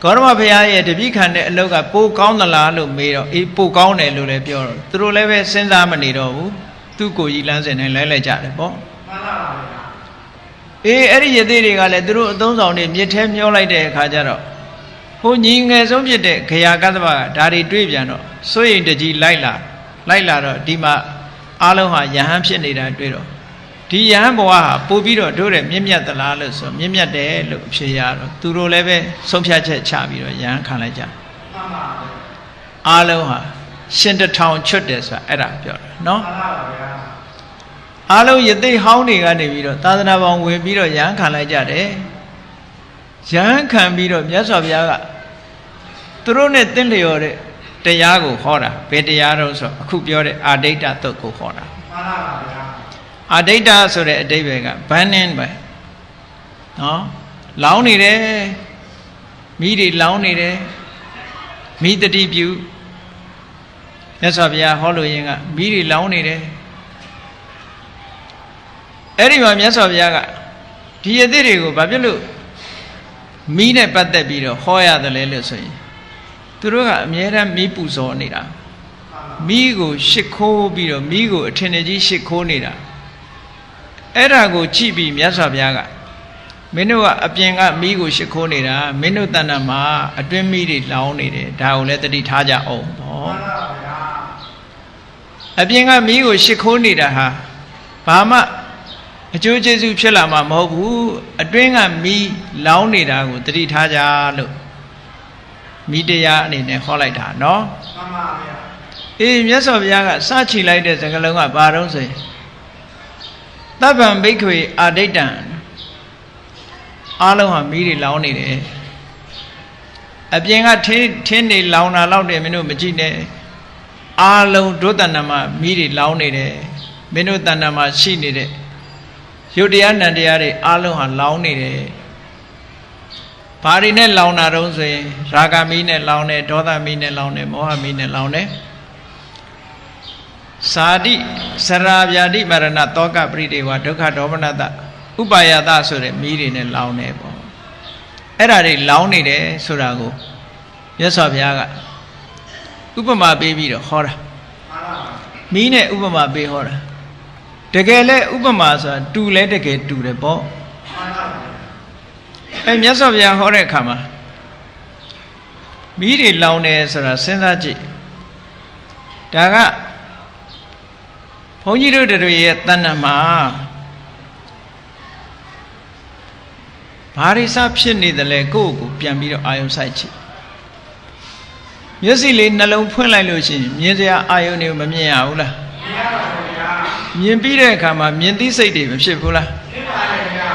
ဂေါရမဘုရားရဲ့တပည့်ခံတဲ့အလုပ်ကပိုကောင်းသလားလို့မေးတော့အေးပိုကောင်းတယ်လို့လည်းပြောတော့သူတို့လည်းပဲစဉ်းစားမနေတော့ဘူးသူ့ကိုယ်ကြီးလမ်းစဉ်နဲ့လဲလိုက်ကြတယ်ပေါ့အေးအဲ့ဒီယသိတွေကလည်းသူတို့အသုံးဆောင်တွေမြစ်ထဲမျောလိုက်တဲ့အခါကျတော့ဟိုညီငယ်ဆုံးဖြစ်တဲ့ခရာကသဗ္ဗကဒါတွေတွေးပြန်တော့စိုးရိမ်တကြီးလိုက်လာတော့ဒီမှာအားလုံးဟာယဟန်ဖြစ်နေတာတွေ့တော့ဒီယဟန်ဘဝဟာပို့ပြီးတော့တို့တဲ့မြင့်မြတ်သလားလို့ဆိုမြင့်မြတ်တယ်လို့အဖြေရတော့သူတို့လည်းပဲဆုံးဖြတ်ချက်ချပြီးတော့ယဟန်ခံလိုက်ကြအားလုံးဟာရှင်တစ်ထောင်ချွတ်တယ်ဆိုတာအဲ့ဒါပြောတာနော်အားလုံးယသိဟောင်းတွေကနေပြီးတော့သာသနာပေါင်းဝင်ပြီးတော့ယဟန်ခံလိုက်ကြတယ်ယဟန်ခံပြီးတော့မြတ်စွာဘုရားကသူတို့နဲ့တင့်လျော်တဲ့တရားကိုဟောတာဘယ်တရားတော့ဆိုအခုပြောတဲ့အာဒိဋ္ဌသုတ်ကိုဟောတာအာဒိဋ္ဌဆိုတဲ့အဓိပ္ပာယ်ကဘန်းနှင်းပဲနော်လောင်းနေတယ်မိတွေလောင်းနေတယ်မိတတိပြုမြတ်စွာဘုရားဟောလို့ရင်ကမိတွေလောင်းနေတယ်အဲ့ဒီမှာမြတ်စွာဘုရားကဒီအသည့်တွေကိုဘာဖြစ်လို့မိနဲ့ပတ်သက်ပြီးတော့ဟောရတယ်လဲလို့ဆိုရင်သူတို့ကအမြဲတမ်းမိပူဇော်နေတာမိကိုရှ िख ိုးပြီးတော့မိကိုအထင်ကြီးရှ िख ိုးနေတာအဲ့ဒါကိုကြည့်ပြီးမြတ်စွာဘုရားကမင်းတို့ကအပြင်ကမိကိုရှ िख ိုးနေတာမင်းတို့တဏ္ဍမှာအတွင်းမိတွေလောင်းနေတယ်ဒါကိုလည်းတတိထားကြအောင်ပေါ့အပြင်ကမိကိုရှ िख ိုးနေတာဟာဘာမှအကျိုးကျေးဇူးဖြစ်လာမှာမဟုတ်ဘူးအတွင်းကမိလောင်းနေတာကိုတတိထားကြလို့မိတရားအနေနဲ့ဟောလိုက်တာနော်မှန်ပါဗျာအေးမြတ်စွာဘုရားကစချီလိုက်တဲ့စကားလုံးကဘာတော့ဆိုရင်သဗ္ဗံဘိက္ခွေအာဒိဋ္ဌံအားလုံးဟာမိတွေလောင်းနေတယ်အပြင်ကထင်းနေလောင်းတာလောက်တယ်မင်းတို့မကြည့်နဲ့အားလုံးဒုတဏ္ဏမှာမိတွေလောင်းနေတယ်မင်းတို့တဏ္ဏမှာရှိနေတဲ့ယုတ်တရားနံတရားတွေအားလုံးဟာလောင်းနေတယ်ဘာတွေနဲ့လောင်တာတုံးဆိုရင်ရာဂမီးနဲ့လောင်တယ်ဒေါသမီးနဲ့လောင်တယ်မောဟမီးနဲ့လောင်တယ်သာတိစရာဗျာတိမရဏတောကပရိဒေဝဒုက္ခဒေါမနတဥပါယတဆိုတဲ့မီးတွေနဲ့လောင်တယ်ပေါ့အဲ့ဒါတွေလောင်နေတယ်ဆိုတာကိုမြတ်စွာဘုရားကဥပမာပေးပြီးတော့ဟောတာမီးနဲ့ဥပမာပေးဟောတာတကယ်လဲဥပမာဆိုတာတူလဲတကယ်တူတယ်ပေါ့အဲ့မြတ်စွာဘုရားဟောတဲ့အခါမှာမိတွေလောင်တယ်ဆိုတာစဉ်းစားကြည့်ဒါကဘုန်းကြီးတို့တွေရဲ့တဏ္ဍမှာဘာရိစဖြစ်နေတယ်လဲကိုယ့်ကိုပြန်ပြီးတော့အာယုံဆိုင်ကြည့်မျက်စိလေးနှလုံးဖွင့်လိုက်လို့ရှိရင်မြင်စရာအာယုံတွေကိုမမြင်ရဘူးလားမြင်ရပါဘူးဗျာမြင်ပြီးတဲ့အခါမှာမြင်သိစိတ်တွေမဖြစ်ဘူးလားဖြစ်ပါတယ်ဗျာ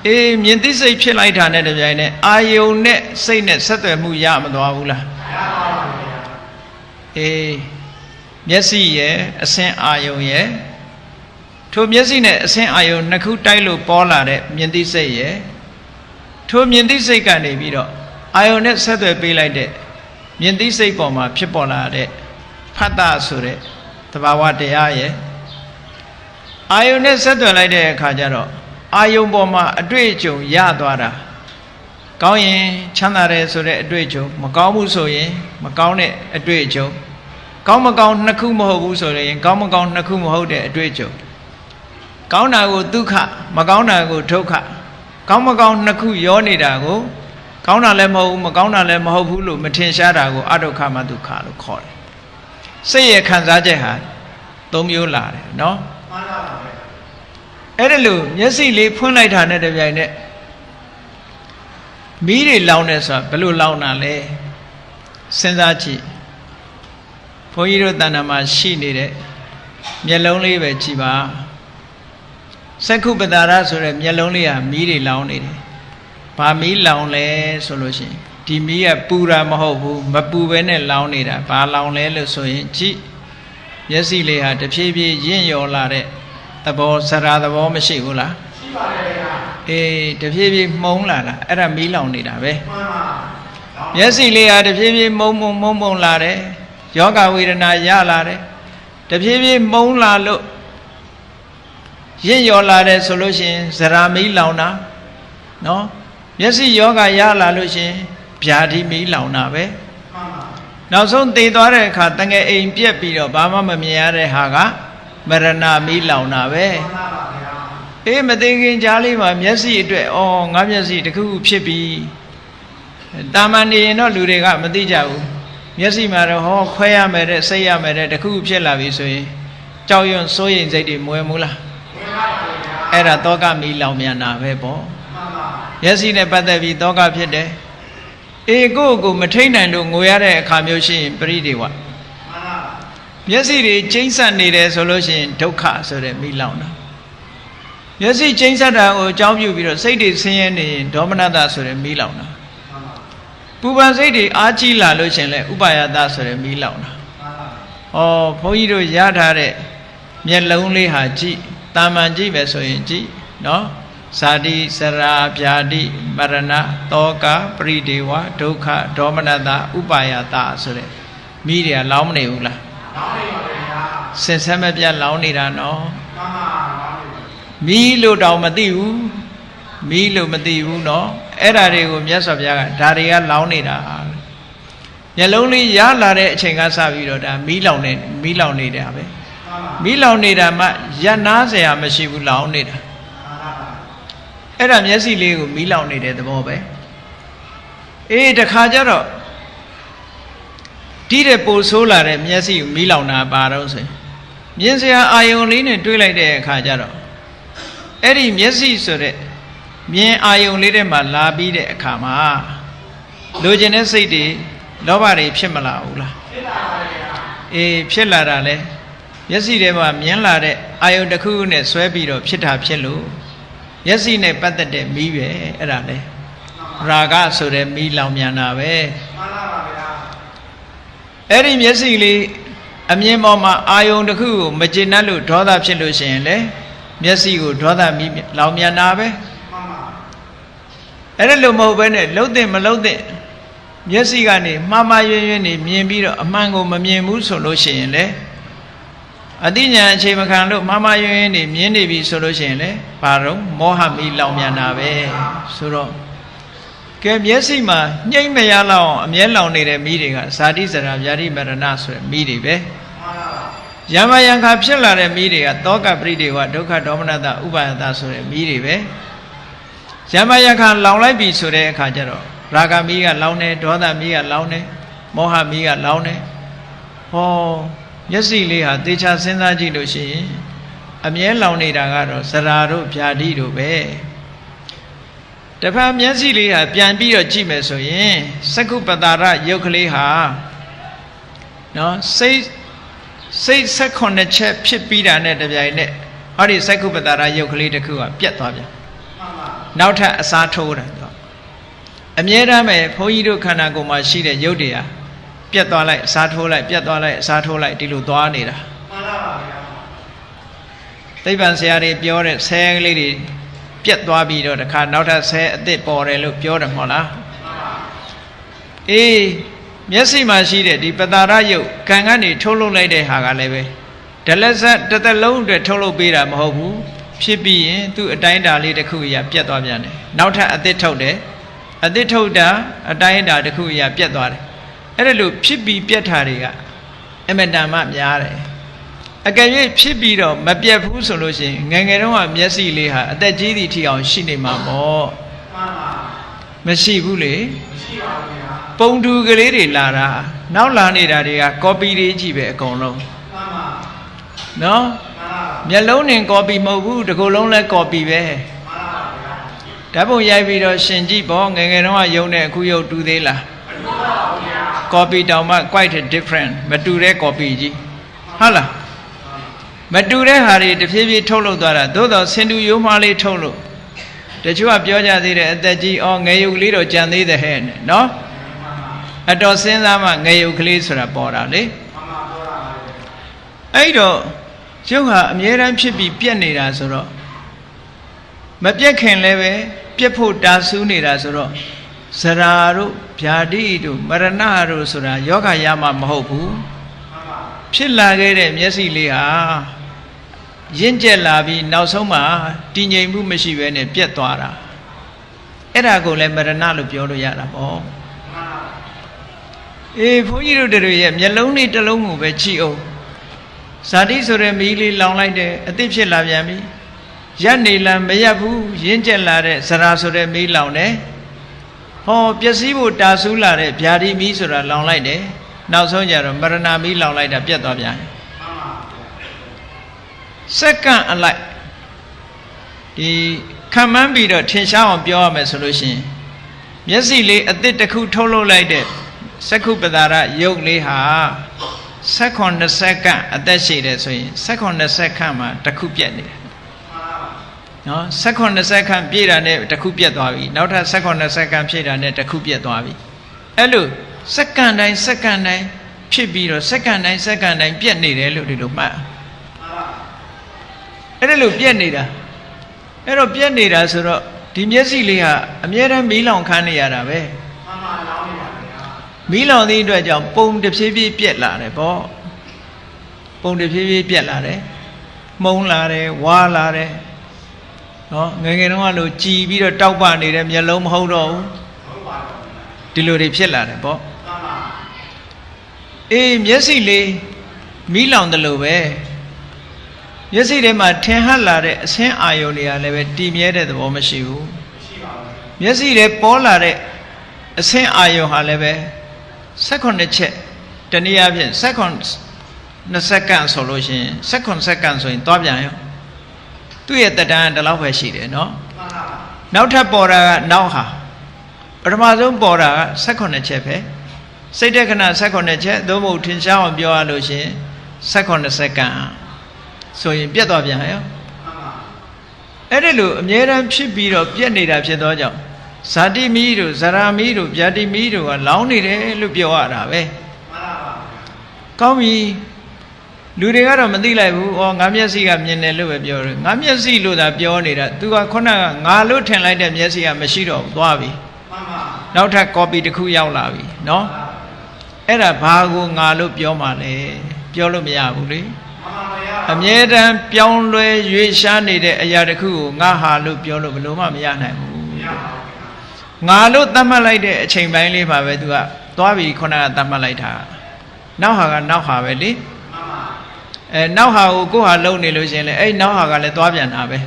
အေးမြင်သိစိတ်ဖြစ်လိုက်တာနဲ့တပြိုင်နက်အာယုံနဲ့စိတ်နဲ့ဆက်သွယ်မှုရမသွားဘူးလားရပါပါဗျာအေးမျက်စိရဲ့အဆင်းအာယုံရဲ့ထိုမျက်စိနဲ့အဆင်းအာယုံနှစ်ခုတိုက်လို့ပေါ်လာတဲ့မြင်သိစိတ်ရဲ့ထိုမြင်သိစိတ်ကနေပြီးတော့အာယုံနဲ့ဆက်သွယ်ပေးလိုက်တဲ့မြင်သိစိတ်ပေါ်မှာဖြစ်ပေါ်လာတဲ့ဖတ်တာဆိုတဲ့သဘာဝတရားရဲ့အာယုံနဲ့ဆက်သွယ်လိုက်တဲ့အခါကျတော့အာယုံပေါ်မှာအတွေ့အကြုံရသွားတာကောင်းရင်ချမ်းသာတယ်ဆိုတဲ့အတွေ့အကြုံမကောင်းဘူးဆိုရင်မကောင်းတဲ့အတွေ့အကြုံကောင်းမကောင်းနှစ်ခုမဟုတ်ဘူးဆိုရင်ကောင်းမကောင်းနှစ်ခုမဟုတ်တဲ့အတွေ့အကြုံကောင်းတာကိုဒုက္ခမကောင်းတာကိုဒုက္ခကောင်းမကောင်းနှစ်ခုရောနေတာကိုကောင်းတာလည်းမဟုတ်ဘူးမကောင်းတာလည်းမဟုတ်ဘူးလို့မထင်ရှားတာကိုအဒုက္ခမဒုက္ခလို့ခေါ်တယ်စိတ်ရဲ့ခံစားချက်ဟာ၃မျိုးလာတယ်နော်မှန်ပါပါအဲ့ဒါလို့မျက်စိလေးဖွင့်လိုက်တာနဲ့တပြိုင်နက်မီးတွေလောင်းနေဆိုတာဘယ်လိုလောင်းတာလဲစဉ်းစားကြည့်ဘုန်းကြီးတို့တဏ္ဍာမှာရှိနေတဲ့မျက်လုံးလေးပဲကြည့်ပါစက္ခုပတာရဆိုတဲ့မျက်လုံးလေးဟာမီးတွေလောင်းနေတယ်ဘာမီးလောင်းလဲဆိုလို့ရှိရင် ဒီမီးကပူတာမဟုတ်ဘူးမပူဘဲနဲ့လောင်းနေတာဘာလောင်းလဲလို့ဆိုရင်ကြည့်မျက်စိလေးဟာတဖြည်းဖြည်းရင့်ရော်လာတဲ့သဘောစရာသဘောမရှိဘူးလားရှိပါတယ်ဗျာအေးတဖြည်းဖြည်းမှုံလာတာအဲ့ဒါမီးလောင်နေတာပဲမှန်ပါမျက်စိလေးဟာတဖြည်းဖြည်းမှုံလာတယ်ယောဂဝေဒနာရလာတယ်တဖြည်းဖြည်းမှုံလာလို့ရင့်ရော်လာတယ်ဆိုလို့ရှိရင်စရာမီးလောင်တာနော်မျက်စိယောဂရလာလို့ရှိရင်ဗျာဒီမီးလောင်တာပဲနောက်ဆုံးတည်သွားတဲ့အခါတငယ်အိမ်ပြက်ပြီးတော့ဘာမှမမြင်ရတဲ့ဟာကမရဏမီးလောင်တာပဲအေးမသိခင်ကြားလေးမှာမျက်စိအတွက်ဩငါမျက်စိတစ်ခုခုဖြစ်ပြီတာမန်နေရင်တော့လူတွေကမသိကြဘူးမျက်စိမှာတော့ဟောခွဲရမယ်တဲ့စိတ်ရမယ်တဲ့တစ်ခုခုဖြစ်လာပြီဆိုရင်ကြောက်ရွံ့စိုးရိမ်စိတ်တွေမွေးဘူးလားအဲ့ဒါတောကမီးလောင်မြန်တာပဲပေါ့မျက်စိနဲ့ပတ်သက်ပြီးတောကဖြစ်တယ်အေးကိုမထိန်နိုင်လို့ငိုရတဲ့အခါမျိုးရှိရင်ပရိဒေဝမျက်စိတွေကျိန်းဆက်နေတယ်ဆိုလို့ရှိရင်ဒုက္ခဆိုတဲ့မိလောင်တာမျက်စိကျိန်းဆက်တာကိုအကြောင်းပြုပြီးတော့စိတ်တွေဆင်းရဲနေရင်ဒေါမနတဆိုတဲ့မိလောင်တာပူပန်စိတ်တွေအားကြီးလာလို့ရှိရင်လည်းဥပါယတဆိုတဲ့မိလောင်တာဩဘုန်းကြီးတို့ရထားတဲ့မျက်လုံးလေးဟာကြည့်တာမန်ကြည့်ပဲဆိုရင်ကြည့်နော်ဇာတိစရာဗျာတိမရဏတောကပရိဒေဝဒုက္ခဒေါမနတဥပါယတဆိုတဲ့မိတွေကလောင်းမနေဘူးလားလောင်းနေပါဗျာစင်ဆက်မပြတ်လောင်းနေတာနော်မှန်ပါမီးလို့တောင်မသိဘူးမီးလို့မသိဘူးနော်အဲ့ဓာတွေကိုမြတ်စွာဘုရားကဒါတွေကလောင်းနေတာမျက်လုံးလေးရလာတဲ့အချိန်ကစပြီးတော့ဒါမီးလောင်နေတာပဲမီးလောင်နေတာမှရပ်နာစရာမရှိဘူးလောင်နေတာအဲ့ဒါမျက်စိလေးကိုမီးလောင်နေတဲ့သဘောပဲအေးတခါကျတော့ဒီတဲ့ပိုဆိုးလာတဲ့မျက်စိကိုမီးလောင်တာပါတော့ဆိုရင်မြင်စရာအာယုံလေးနဲ့တွေးလိုက်တဲ့အခါကျတော့အဲ့ဒီမျက်စိဆိုတဲ့မြင်အာယုံလေးထဲမှာလာပြီးတဲ့အခါမှာလိုချင်တဲ့စိတ်တွေလောဘတွေဖြစ်မလာဘူးလားဖြစ်လာပါဗျာအေးဖြစ်လာတာလေမျက်စိထဲမှာမြင်လာတဲ့အာယုံတစ်ခုခုနဲ့ဆွဲပြီးတော့ဖြစ်တာဖြစ်လို့မျက်စိနဲ့ပတ်သက်တဲ့မီးပဲအဲ့ဒါလေရာဂဆိုတဲ့မီးလောင်မြန်တာပဲမှန်ပါဗျာအဲ့ဒီမျက်စိလေးအမြင်ပေါ်မှာအာယုံတစ်ခုကိုမကျေနပ်လို့ဒေါသဖြစ်လို့ရှိရင်လေမျက်စိကိုဒေါသမီးလောင်မြန်တာပဲမှန်ပါအဲ့ဒါလို့မဟုတ်ဘဲနဲ့လှုပ်တဲ့မလှုပ်တဲ့မျက်စိကနေမှားမှားယွင်းယွင်းနေမြင်ပြီးတော့အမှန်ကိုမမြင်ဘူးဆိုလို့ရှိရင်လေအတိညာအခြေမခံလို့မှားမှားယွင်းယွင်းနေမြင်နေပြီဆိုလို့ရှိရင်လေဘာတော့မောဟမီးလောင်မြန်တာပဲဆိုတော့ကဲမျက်စိမှာညှိမ့်မရလောက်အောင်အမြဲလောင်နေတဲ့မီးတွေကဇာတိစရာဗျာတိမရဏဆိုတဲ့မီးတွေပဲယမယံခါဖြစ်လာတဲ့မီးတွေကတောကပရိဒေဝဒုက္ခဒေါမနတဥပါယတဆိုတဲ့မီးတွေပဲယမယံခါလောင်လိုက်ပြီဆိုတဲ့အခါကျတော့ရာဂမီးကလောင်တယ်ဒေါသမီးကလောင်တယ်မောဟမီးကလောင်တယ်ဟောမျက်စိလေးဟာသေချာစဉ်းစားကြည့်လို့ရှိရင်အမြဲလောင်နေတာကတော့စရာတို့ဗျာတိတို့ပဲတဖန်မျက်စိလေးဟာပြန်ပြီးတော့ကြည့်မယ်ဆိုရင်သက္ကုပတာရယုတ်ကလေးဟာနော်စိတ်16ချက်ဖြစ်ပြီးတာနဲ့တပြိုင်နက်ဟောဒီသက္ကုပတာရယုတ်ကလေးတစ်ခုကပြတ်သွားပြန်နောက်ထပ်အစားထိုးတယ်အမြဲတမ်းပဲဘုန်းကြီးတို့ခန္ဓာကိုယ်မှာရှိတဲ့ယုတ်တွေဟာပြတ်သွားလိုက်အစားထိုးလိုက်ပြတ်သွားလိုက်အစားထိုးလိုက်ဒီလိုသွားနေတာမှန်ပါပါဗျာသိပ္ပံဆရာတွေပြောတဲ့ဆဲကလေးတွေပြတ်သွားပြီးတော့တခါနောက်ထပ်ဆဲအသစ်ပေါ်တယ်လို့ပြောတယ်မဟုတ်လားအေးမျက်စိမှာရှိတဲ့ဒီပတာရယုတ်ကံကနေထုတ်လုပ်လိုက်တဲ့ဟာကလည်းပဲဒလဇတ်တစ်သက်လုံးအတွက်ထုတ်လုပ်ပေးတာမဟုတ်ဘူးဖြစ်ပြီးရင်သူ့အတိုင်းအတာလေးတစ်ခုအရာပြတ်သွားပြန်တယ်နောက်ထပ်အသစ်ထုတ်တယ်အသစ်ထုတ်တာအတိုင်းအတာတစ်ခုအရာပြတ်သွားတယ်အဲ့ဒါလို့ဖြစ်ပြီးပြတ်တာတွေကအမတန်မှများတယ်အကယ်၍ဖြစ်ပြီးတော့မပြတ်ဘူးဆိုလို့ရှိရင်ငယ်တုန်းကမျက်စိလေးဟာအသက်ကြီးသည့်ထိအောင်ရှိနေမှာပေါ့မရှိဘူးလေမရှိပါဘူးဗျာပုံတူကလေးတွေလာတာနောက်လာနေတာတွေကကော်ပီတွေကြီးပဲအကုန်လုံးမှန်ပါနော်မျက်လုံးနဲ့ကော်ပီမဟုတ်ဘူးတစ်ခုလုံးလဲကော်ပီပဲမှန်ပါဗျာဓာတ်ပုံရိုက်ပြီးတော့ရှင်ကြည့်ပေါ့ငယ်တုန်းကယုံတဲ့အခုယုံတူသေးလားမတူပါဘူးဗျာကော်ပီတောင်မှ quite different မတူတဲ့ကော်ပီကြီးဟုတ်လားမတူတဲ့ဟာတွေတဖြည်းဖြည်းထုတ်လုပ်သွားတာသို့တော့ဆင်တူရိုးမှားလေးထုတ်လို့တချို့ကပြောကြသေးတယ်အသက်ကြီးငယ်ရုပ်လေးတော့ကြံသေးတယ်ဟဲ့နော် အတော်စဉ်းစားမှငရုတ်ကလေးဆိုတာပေါ်တာလေအဲ့တော့ရုပ်ဟာအမြဲတမ်းဖြစ်ပြီးပြက်နေတာဆိုတော့မပြက်ခင်လည်းပဲပြက်ဖို့တာဆူးနေတာဆိုတော့ဇရာတို့ဗျာတိတို့မရဏတို့ဆိုတာယောဂရမှာမဟုတ်ဘူးဖြစ်လာခဲ့တဲ့မျက်စိလေးဟာရင့်ကျက်လာပြီးနောက်ဆုံးမှာတည်ငြိမ်မှုမရှိဘဲနဲ့ပြက်သွားတာအဲ့ဒါကိုလည်းမရဏလို့ပြောလို့ရတာပေါ့အေးဘုန်းကြီးတို့တို့ရဲ့မျက်လုံးလေးတစ်လုံးကိုပဲကြည့်အောင်ဇာတိဆိုတဲ့မီးလေးလောင်လိုက်တဲ့အသစ်ဖြစ်လာပြန်ပြီရက်နေလံမရက်ဘူးရင့်ကျက်လာတဲ့ဇရာဆိုတဲ့မီးလောင်တယ်ဟောပျက်စီးဖို့တာဆူးလာတဲ့ဗျာဒီမီးဆိုတာလောင်လိုက်တယ်နောက်ဆုံးကြတော့မရဏမီးလောင်လိုက်တာပြတ်သွားပြန်စက္ကန့်အလိုက်ဒီခံမှန်းပြီးတော့ထင်ရှားအောင်ပြောရမယ်ဆိုလို့ရှိရင်မျက်စိလေးအသစ်တစ်ခုထုတ်လုပ်လိုက်တဲ့စက္ခုပဒါရရုပ်လေးဟာ16စက္ကန့်အသက်ရှိတယ်ဆိုရင်16စက္ကန့်မှာတစ်ခုပြတ်နေတယ်နော်16စက္ကန့်ပြည့်တာနဲ့တစ်ခုပြတ်သွားပြီနောက်ထပ်16စက္ကန့်ပြည့်တာနဲ့တစ်ခုပြတ်သွားပြီအဲ့လိုစက္ကန့်တိုင်းစက္ကန့်တိုင်းဖြစ်ပြီးတော့စက္ကန့်တိုင်းစက္ကန့်တိုင်းပြတ်နေတယ်လို့ဒီလိုမှတ်အဲ့ဒါလို့ပြတ်နေတာအဲ့တော့ပြတ်နေတာဆိုတော့ဒီမျက်စိလေးဟာအမြဲတမ်းမီးလောင်ခမ်းနေရတာပဲမီးလောင်သည့်အတွက်ကြောင့်ပုံတစ်ဖြည်းဖြည်းပြက်လာတယ်ပေါ့ပုံတစ်ဖြည်းဖြည်းပြက်လာတယ်မှုံလာတယ်ဝါလာတယ်နော်ငယ်ငယ်တုန်းကလို့ကြည်ပြီးတော့တောက်ပနေတဲ့မျက်လုံးမဟုတ်တော့ဘူးဒီလိုတွေဖြစ်လာတယ်ပေါ့အေးမျက်စိလေးမီးလောင်တယ်လို့ပဲမျက်စိထဲမှာထင်ဟပ်လာတဲ့အဆင်းအာယုန်တွေကလည်းပဲတည်မြဲတဲ့သဘောမရှိဘူးမျက်စိထဲပေါ်လာတဲ့အဆင်းအာယုန်ဟာလည်းပဲ16ချက်တနည်းအားဖြင့်20စက္ကန့်ဆိုလို့ရှိရင်16စက္ကန့်ဆိုရင်သွားပြန်ရောသူ့ရဲ့တက်တန်းတလောက်ပဲရှိတယ်နော်နောက်ထပ်ပေါ်တာကနောက်ဟာပထမဆုံးပေါ်တာက16ချက်ပဲစိတ်တက္ကနာ16ချက်သို့မဟုတ်ထင်ရှားအောင်ပြောရလို့ရှိရင်16စက္ကန့်ဆိုရင်ပြတ်သွားပြန်ရောအဲ့ဒီလိုအမြဲတမ်းဖြစ်ပြီးတော့ပြတ်နေတာဖြစ်သောကြောင့်ဇာတိမီးတို့ဇရာမီးတို့ဗျာတိမီးတို့ကလောင်းနေတယ်လို့ပြောရတာပဲကောင်းပြီလူတွေကတော့မသိလိုက်ဘူးဩငါမျက်စိကမြင်တယ်လို့ပဲပြောတယ်ငါမျက်စိလို့သာပြောနေတာ तू ကခုနကငါလို့ထင်လိုက်တဲ့မျက်စိကမရှိတော့ဘူးသွားပြီနောက်ထပ် copy တစ်ခုရောက်လာပြီနော်အဲ့ဒါဘာကိုငါလို့ပြောမှလဲပြောလို့မရဘူးလေအမြဲတမ်းပြောင်းလဲရွေ့ရှားနေတဲ့အရာတစ်ခုကိုငါဟာလို့ပြောလို့ဘယ်လိုမှမရနိုင်ဘူးငါလို့သတ်မှတ်လိုက်တဲ့အချိန်ပိုင်းလေးပါပဲ तू ကသွားပြီခုနကသတ်မှတ်လိုက်တာနောက်ဟာကနောက်ဟာပဲလေနောက်ဟာကိုကိုဟာလုံနေလို့ရှင်လေအဲ့နောက်ဟာကလည်းသွားပြန်တာပဲ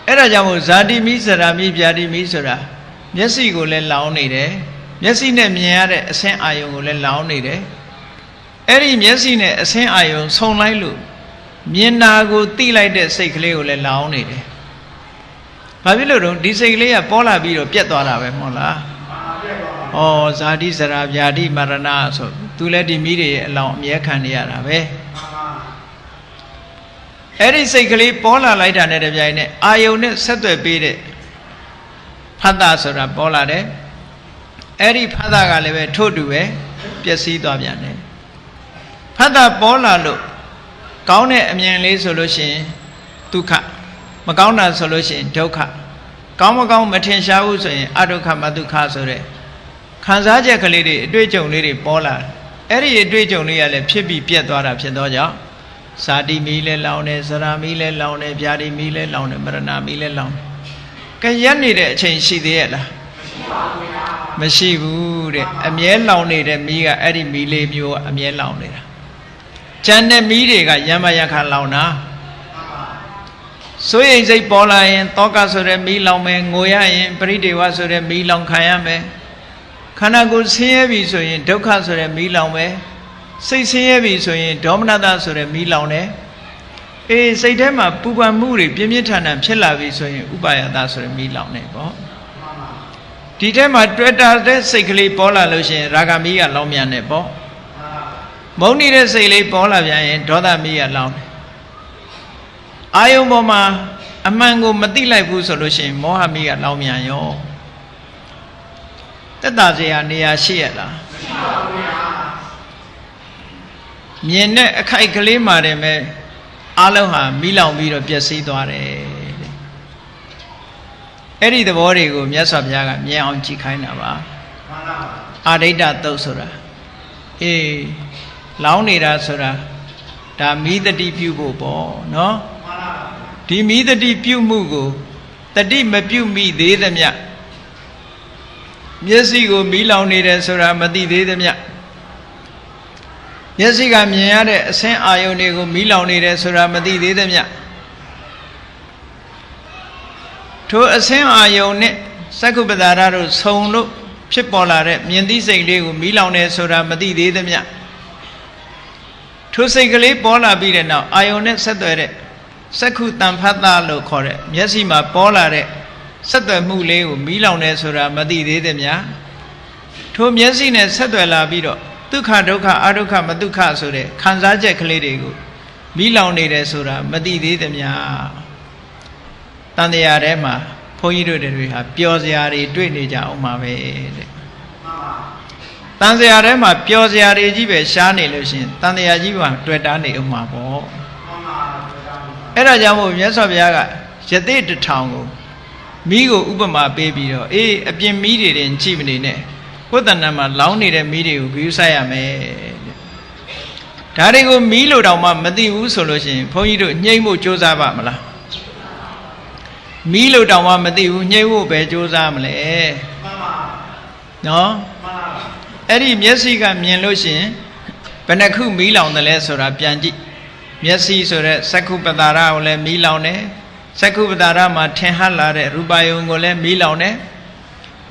အဲ့ဒါကြောင့်မို့ဇာတိမိစရာမိဗျာတိမိဆိုတာမျက်စိကိုလည်းလောင်းနေတယ်မျက်စိနဲ့မြင်ရတဲ့အဆင်းအာယုံကိုလည်းလောင်းနေတယ်အဲ့ဒီမျက်စိနဲ့အဆင်းအာယုံဆုံလိုက်လို့မြင်တာကိုသိလိုက်တဲ့စိတ်ကလေးကိုလည်းလောင်းနေတယ်ဘာဖြစ်လို့တော့ဒီစိတ်ကလေးကပေါ်လာပြီးတော့ပြတ်သွားတာပဲမဟုတ်လားဩဇာတိစရာဗျာတိမရဏဆိုသူလည်းဒီမိတွေရဲ့အလောင်းအမြဲခံနေရတာပဲအဲ့ဒီစိတ်ကလေးပေါ်လာလိုက်တာနဲ့တပြိုင်နက်အာယုန်နဲ့ဆက်သွယ်ပေးတဲ့ဖတ်တာဆိုတာပေါ်လာတယ်အဲ့ဒီဖတ်တာကလည်းပဲထို့တူပဲပျက်စီးသွားပြန်တယ်ဖတ်တာပေါ်လာလို့ကောင်းတဲ့အမြင်လေးဆိုလို့ရှိရင်ဒုက္ခမကောင်းတာဆိုလို့ရှိရင်ဒုက္ခကောင်းမကောင်းမထင်ရှားဘူးဆိုရင်အဒုက္ခမဒုက္ခဆိုတဲ့ခံစားချက်ကလေးတွေအတွေ့အကြုံလေးတွေပေါ်လာအဲ့ဒီအတွေ့အကြုံလေးကလည်းဖြစ်ပြီးပြတ်သွားတာဖြစ်သောကြောင့်ဇာတိမီးလည်းလောင်တယ်ဇရာမီးလည်းလောင်တယ်ဗျာတိမီးလည်းလောင်တယ်မရဏမီးလည်းလောင်တယ်ကဲရက်နေတဲ့အချိန်ရှိသေးရဲ့လားမရှိဘူးတဲ့အမြဲလောင်နေတဲ့မီးကအဲ့ဒီမီးလေးမျိုးကအမြဲလောင်နေတာကျန်တဲ့မီးတွေကရမယခလောင်တာဆိုရင်စိတ်ပေါ်လာရင်တောကဆိုတဲ့မီးလောင်မယ်ငိုရရင်ပရိဒေဝဆိုတဲ့မီးလောင်ခံရမယ်ခန္ဓာကိုယ်ဆင်းရဲပြီဆိုရင်ဒုက္ခဆိုတဲ့မီးလောင်မယ်စိတ်ဆင်းရဲပြီဆိုရင်ဒေါမနတဆိုတဲ့မီးလောင်တယ်အေးစိတ်ထဲမှာပူပန်မှုတွေပြင်းပြင်းထန်ထန်ဖြစ်လာပြီဆိုရင်ဥပါယတဆိုတဲ့မီးလောင်တယ်ပေါ့ဒီထဲမှာတွေ့တာတဲ့စိတ်ကလေးပေါ်လာလို့ရှိရင်ရာဂမီးကလောင်မြန်တယ်ပေါ့မုန်းနေတဲ့စိတ်လေးပေါ်လာပြန်ရင်ဒေါသမီးကလောင်တယ်အာယုံပေါ်မှာအမှန်ကိုမသိလိုက်ဘူးဆိုလို့ရှိရင်မောဟမီးကလောင်မြန်ရော တက်တာစရာနေရာရှိရလားမြင်တဲ့အခိုက်ကလေးမှတယ်မဲ့အားလုံးဟာမိလောင်ပြီးတော့ပျက်စီးသွားတယ်တဲ့အဲ့ဒီသဘောတွေကိုမြတ်စွာဘုရားကမြင်အောင်ကြည့်ခိုင်းတာပါအာဒိဋ္ဌသုတ်ဆိုတာအေးလောင်းနေတာဆိုတာဒါမိတတိပြုဖို့ပေါ့နော်ဒီမိတတိပြုမှုကိုတတိမပြုမိသေးသမျှမျက်စိကိုမီးလောင်နေတယ်ဆိုတာမသိသေးသမျှမျက်စိကမြင်ရတဲ့အဆင်းအာယုန်တွေကိုမီးလောင်နေတယ်ဆိုတာမသိသေးသမျှထိုအဆင်းအာယုန်နဲ့သက္ကုပ္ပဒါရတို့ဆုံလို့ဖြစ်ပေါ်လာတဲ့မြင်သိစိတ်လေးကိုမီးလောင်နေဆိုတာမသိသေးသမျှထိုစိတ်ကလေးပေါ်လာပြီးတဲ့နောက်အာယုန်နဲ့ဆက်သွယ်တဲ့သက္ခုတံဖတ်တာလို့ခေါ်တဲ့မျက်စိမှာပေါ်လာတဲ့ဆက်သွယ်မှုလေးကိုမီးလောင်နေဆိုတာမသိသေးသမျှထိုမျက်စိနဲ့ဆက်သွယ်လာပြီးတော့ဒုက္ခဒုက္ခအဒုက္ခမဒုက္ခဆိုတဲ့ခံစားချက်ကလေးတွေကိုမီးလောင်နေတယ်ဆိုတာမသိသေးသမျှတန်တရားထဲမှာဘုန်းကြီးတို့တွေဟာပျော်စရာတွေတွေ့နေကြအောင်ပါပဲတဲ့တန်တရားထဲမှာပျော်စရာတွေကြီးပဲရှားနေလို့ရှိရင်တန်တရားကြီးမှာတွေ့တာနေအောင်ပါပေါ့အဲ့ဒါကြောင့်မို့မြတ်စွာဘုရားကယသိတထောင်ကိုမိကိုဥပမာပေးပြီးတော့အေးအပြင်မိတွေတင်ကြည့်မနေနဲ့ကိုယ်တဏ္ဍာမှာလောင်းနေတဲ့မိတွေကိုဂရုစိုက်ရမယ်တဲ့ဒါတွေကိုမိလို့တောင်မှမသိဘူးဆိုလို့ရှိရင်ဘုန်းကြီးတို့ညှိမ့်ဖို့ကြိုးစားပါမလားမိလို့တောင်မှမသိဘူးညှိမ့်ဖို့ပဲကြိုးစားမလဲနော်အဲ့ဒီမျက်စိကမြင်လို့ရှိရင်ဘယ်နှခုမိလောင်တယ်လဲဆိုတာပြန်ကြည့်မျက်စိဆိုတဲ့သက္ခုပ္ပဒါရကိုလည်းမိလောင်တယ်သက္ခုပ္ပဒါရမှာထင်ဟပ်လာတဲ့ရူပယုံကိုလည်းမိလောင်တယ်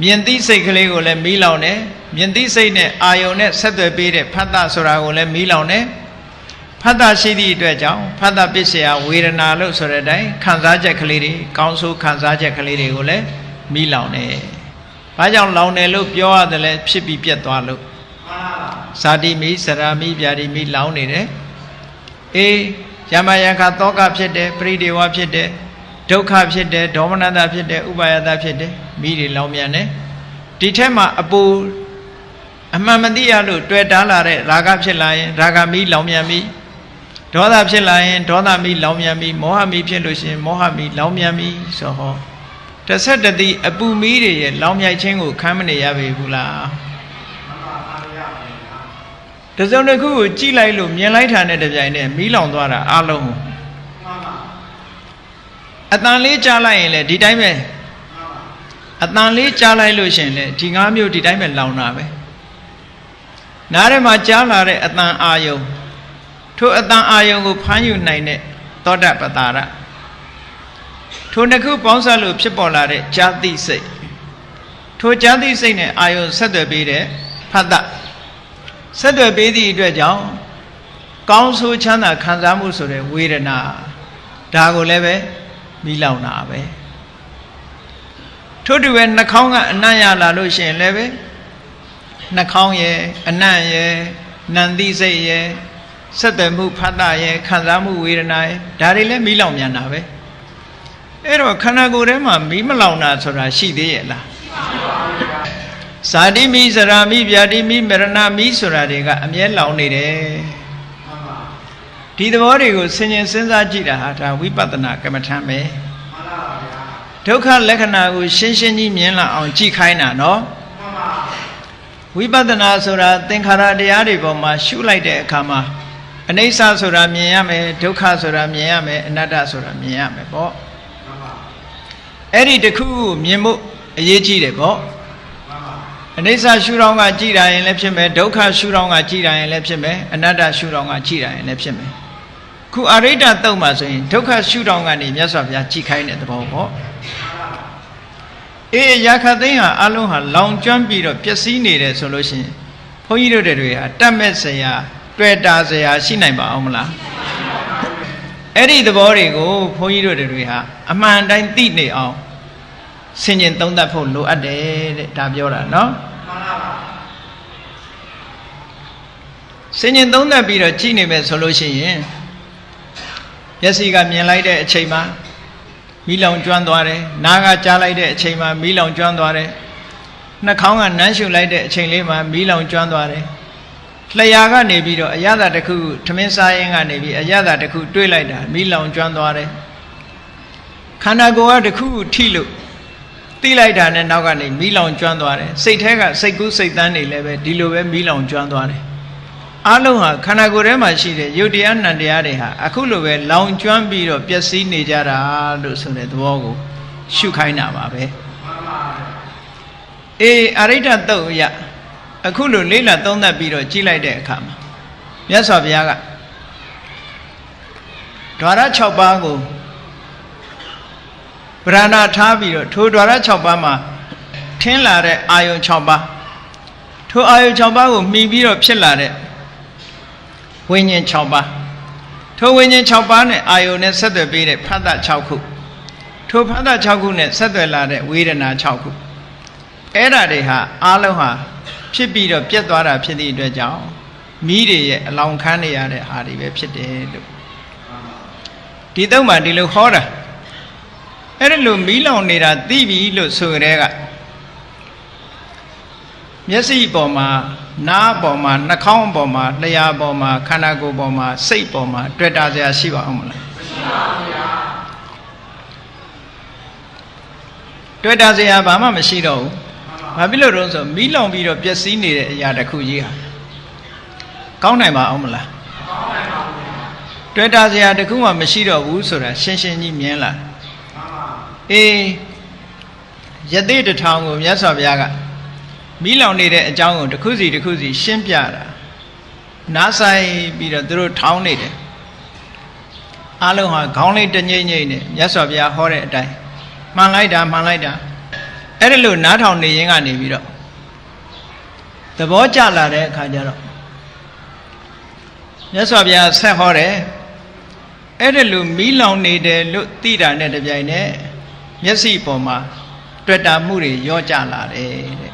မြင်သိစိတ်ကလေးကိုလည်းမိလောင်တယ်မြင်သိစိတ်နဲ့အာယုံနဲ့ဆက်သွယ်ပေးတဲ့ဖတ်တာဆိုတာကိုလည်းမိလောင်တယ်ဖတ်တာရှိသည့်အတွက်ကြောင့်ဖတ်တာပစ္စယဝေဒနာလို့ဆိုတဲ့အတိုင်းခံစားချက်ကလေးတွေကောင်းဆိုးခံစားချက်ကလေးတွေကိုလည်းမိလောင်တယ်။ဘာကြောင့်လောင်တယ်လို့ပြောရတယ်လဲဖြစ်ပြီးပြတ်သွားလို့ဇာတိမိစရာမိဗျာတိမိလောင်နေတယ်။အေးယမယခသောကဖြစ်တယ်ပရိဒေဝဖြစ်တယ်ဒုက္ခဖြစ်တယ်ဒေါမနတဖြစ်တယ်ဥပါယတဖြစ်တယ်မိတွေလောင်မြန်တယ်ဒီထက်မှာအပူအမှန်မသိရလို့တွေ့တားလာတဲ့ရာဂဖြစ်လာရင်ရာဂမိလောင်မြန်ပြီဒေါသဖြစ်လာရင်ဒေါသမိလောင်မြန်ပြီမောဟမိဖြစ်လို့ရှိရင်မောဟမိလောင်မြန်ပြီဆိုဟောတစ်ဆက်တည်းအပူမိတွေရဲ့လောင်မြိုက်ခြင်းကိုခံမနေရပြီဘူးလားတစုံတစ်ခုကိုကြည့်လိုက်လို့မြင်လိုက်တာနဲ့တပြိုင်တည်းမီးလောင်သွားတာအလုံးအတန်လေးကြားလိုက်ရင်လည်းဒီတိုင်းပဲအတန်လေးကြားလိုက်လို့ရှင်လေဒီ၅မျိုးဒီတိုင်းပဲလောင်တာပဲနားထဲမှာကြားလာတဲ့အတန်အာယုံထိုအတန်အာယုံကိုဖမ်းယူနိုင်တဲ့သောတပတ္တာရထိုနှစ်ခုပေါင်းစပ်လို့ဖြစ်ပေါ်လာတဲ့ဇာတိစိတ်ထိုဇာတိစိတ်နဲ့အာယုံဆက်သွယ်ပေးတဲ့ဖတ်တာဆက်သွယ်ပေးသည့်အတွက်ကြောင့်ကောင်းဆိုးချမ်းသာခံစားမှုဆိုတဲ့ဝေဒနာဒါကိုလည်းပဲမိလောင်တာပဲထို့တူပဲနှာခေါင်းကအနံ့ရလာလို့ရှိရင်လည်းပဲနှာခေါင်းရဲ့အနံ့ရဲ့နံသိစိတ်ရဲ့ဆက်သွယ်မှုဖတ်တာရဲ့ခံစားမှုဝေဒနာရဲ့ဒါတွေလည်းမိလောင်မြန်တာပဲအဲ့တော့ခန္ဓာကိုယ်ထဲမှာမိမလောင်တာဆိုတာရှိသေးရဲ့လားဇာတိမိစရာမိဗျာတိမိမရဏမိဆိုတာတွေကအမြဲလောင်နေတယ်ဒီသဘောတွေကိုဆင်ခြင်စဉ်းစားကြည့်တာဟာဒါဝိပဿနာကမ္မထံပဲဒုက္ခလက္ခဏာကိုရှင်းရှင်းကြီးမြင်လာအောင်ကြည့်ခိုင်းတာနော်ဝိပဿနာဆိုတာသင်္ခါရတရားတွေပေါ်မှာရှုလိုက်တဲ့အခါမှာအနိစ္စဆိုတာမြင်ရမယ်ဒုက္ခဆိုတာမြင်ရမယ်အနတ္တဆိုတာမြင်ရမယ်ပေါ့အဲ့ဒီတစ်ခုကိုမြင်ဖို့အရေးကြီးတယ်ပေါ့အနိစ္စရှုထောင့်ကကြည်တာရင်လည်းဖြစ်မယ်ဒုက္ခရှုထောင့်ကကြည်တာရင်လည်းဖြစ်မယ်အနတ္တရှုထောင့်ကကြည်တာရင်လည်းဖြစ်မယ်ခုအရိဋ္ဌတုတ်မှာဆိုရင်ဒုက္ခရှုထောင့်ကနေမြတ်စွာဘုရားကြည်ခိုင်းတဲ့သဘောပေါ့အေးရာခသိန်းဟာအလုံးဟာလောင်ကျွမ်းပြီးတော့ပျက်စီးနေတယ်ဆိုလို့ရှိရင်ဘုန်းကြီးတို့တွေဟာတတ်မဲ့စရာတွေ့တာစရာရှိနိုင်ပါအောင်မလားအဲ့ဒီသဘောတွေကိုဘုန်းကြီးတို့တွေဟာအမှန်တိုင်းသိနေအောင်ဆင်ခြင်သုံးသပ်ဖို့လိုအပ်တယ်တဲ့ဒါပြောတာနော်ဆင်ခြင်သုံးသပ်ပြီးတော့ကြည့်နေမယ်ဆိုလို့ရှိရင်မျက်စိကမြင်လိုက်တဲ့အချိန်မှာမီးလောင်ကျွမ်းသွားတယ်နားကကြားလိုက်တဲ့အချိန်မှာမီးလောင်ကျွမ်းသွားတယ် နှာခေါင်းကနမ်းရှုလိုက်တဲ့အချိန်လေးမှာမီးလောင်ကျွမ်းသွားတယ်လျှာကနေပြီးတော့အရသာတစ်ခုထမင်းစားရင်ကနေပြီးအရသာတစ်ခုတွေးလိုက်တာမီးလောင်ကျွမ်းသွားတယ်ခန္ဓာကိုယ်ကတစ်ခုထိလို့သိလိုက်တာနဲ့နောက်ကနေမီးလောင်ကျွမ်းသွားတယ်စိတ်ထဲကစိတ်ကူးစိတ်သန်းတွေလည်းပဲဒီလိုပဲမီးလောင်ကျွမ်းသွားတယ်အလုံးဟာခန္ဓာကိုယ်ထဲမှာရှိတဲ့ယုတ်တရားနံတရားတွေဟာအခုလိုပဲလောင်ကျွမ်းပြီးတော့ပျက်စီးနေကြတာလို့ဆိုတဲ့သဘောကိုရှုခိုင်းတာပါပဲအေးအရိဋ္ဌတုတ်ရအခုလိုလေးလာသုံးသပ်ပြီးတော့ကြည့်လိုက်တဲ့အခါမှာမြတ်စွာဘုရားကဓဝရ6ပါးကိုဗရဏထားပြီးတော့ထိုဓဝရ6ပါးမှာထင်းလာတဲ့အာယုံ6ပါးထိုအာယုံ6ပါးကိုမှီပြီးတော့ဖြစ်လာတဲ့ဝိညာဉ်6ပါးထိုဝိညာဉ်6ပါးနဲ့အာယုံနဲ့ဆက်သွယ်ပေးတဲ့ဖတ်တာ6ခုထိုဖတ်တာ6ခုနဲ့ဆက်သွယ်လာတဲ့ဝေဒနာ6ခုအဲ့ဓာတွေဟာအားလုံးဟာဖြစ်ပြီးတော့ပြတ်သွားတာဖြစ်သည့်အတွက်ကြောင့်မိတွေရဲ့အလောင်းခန်းနေရတဲ့ဟာတွေပဲဖြစ်တယ်လို့ဒီသုံးမှာဒီလိုဟောတာအဲ့ဒါလိုမီးလောင်နေတာသိပြီလို့ဆိုကြတဲ့ကမျက်စိပေါ်မှာနားပေါ်မှာနှာခေါင်းပေါ်မှာလျှာပေါ်မှာခန္ဓာကိုယ်ပေါ်မှာစိတ်ပေါ်မှာတွေ့တာစရာရှိပါအောင်မလားမရှိပါဘူးဗျာတွေ့တာစရာဘာမှမရှိတော့ဘူးဘာဖြစ်လို့တော့ဆိုမီးလောင်ပြီးတော့ပျက်စီးနေတဲ့အရာတစ်ခုကြီးဟာကောင်းနိုင်ပါအောင်မလားကောင်းနိုင်ပါဘူးတွေ့တာစရာတစ်ခုမှမရှိတော့ဘူးဆိုတာရှင်းရှင်းကြီးမြင်လာအေးယသိတထောင်ကိုမြတ်စွာဘုရားကမီးလောင်နေတဲ့အကြောင်းကိုတစ်ခုစီတစ်ခုစီရှင်းပြတာနားဆိုင်ပြီးတော့သူတို့ထောင်းနေတယ်အားလုံးဟာခေါင်းလေးတငိမ့်ငိမ့်နဲ့မြတ်စွာဘုရားဟောတဲ့အတိုင်းမှန်လိုက်တာအဲ့ဒါလို့နားထောင်နေရင်ကနေပြီးတော့သဘောကျလာတဲ့အခါကျတော့မြတ်စွာဘုရားဆက်ဟောတယ်အဲ့ဒါလို့မီးလောင်နေတယ်လို့သိတာနဲ့တပြိုင်နက်မျက်စိပေါ်မှာတွေ့တာမှုတွေရောကျလာတယ်တဲ့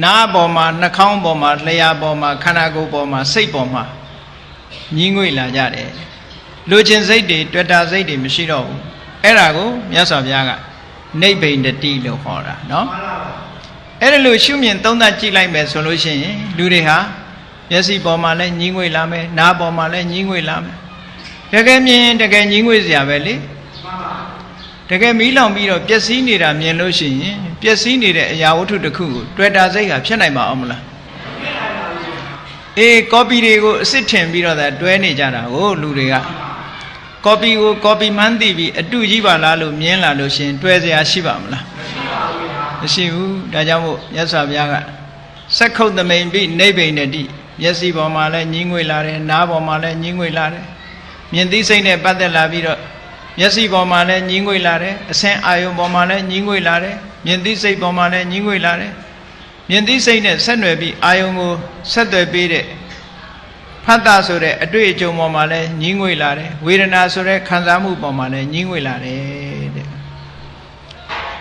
နားပေါ်မှာနှာခေါင်းပေါ်မှာလျှာပေါ်မှာခန္ဓာကိုယ်ပေါ်မှာစိတ်ပေါ်မှာညီးငွေ့လာကြတယ်လူချင်းစိတ်တွေတွေ့တာစိတ်တွေမရှိတော့ဘူးအဲ့ဒါကိုမြတ်စွာဘုရားကနိဗ္ဗိန္ဒတိလို့ခေါ်တာเนาะအဲ့ဒါလို့ရှုမြင်သုံးသပ်ကြည့်လိုက်မယ်ဆိုလို့ရှိရင်လူတွေဟာမျက်စိပေါ်မှာလည်းညီးငွေ့လာမယ်နားပေါ်မှာလည်းညီးငွေ့လာမယ်တကယ်မြင်တကယ်ညီးငွေ့စရာပဲလေတကယ်မီးလောင်ပြီးတော့ပျက်စီးနေတာမြင်လို့ရှိရင်ပျက်စီးနေတဲ့အရာဝတ္ထုတစ်ခုကိုတွေ့တာစိတ်ဟာဖြစ်နိုင်ပါအောင်မလားအေးကော်ပီတွေကိုအစ်စ်ထင်ပြီးတော့တွဲနေကြတာကိုလူတွေကကော်ပီကိုကော်ပီမှန်းသိပြီးအတုကြီးပါလားလို့မြင်လာလို့ရှိရင်တွဲစရာရှိပါမလားမရှိဘူးဒါကြောင့်မို့မြတ်စွာဘုရားကစက္ခုတ်သမိန်ပိနိဗ္ဗိန္ဒတိမျက်စိပေါ်မှာလည်းညီးငွေ့လာတယ်နားပေါ်မှာလည်းညီးငွေ့လာတယ်မြင်သိစိတ်နဲ့ပတ်သက်လာပြီးတော့မျက်စိပေါ်မှာလည်းညီးငွေ့လာတယ်အဆင်းအာယုံပေါ်မှာလည်းညီးငွေ့လာတယ်မြင်သိစိတ်ပေါ်မှာလည်းညီးငွေ့လာတယ်မြင်သိစိတ်နဲ့ဆက်နွယ်ပြီးအာယုံကိုဆက်သွယ်ပေးတဲ့ဖတ်တာဆိုတဲ့အတွေ့အကြုံပေါ်မှာလည်းညီးငွေ့လာတယ်ဝေဒနာဆိုတဲ့ခံစားမှုပေါ်မှာလည်းညီးငွေ့လာတယ်တဲ့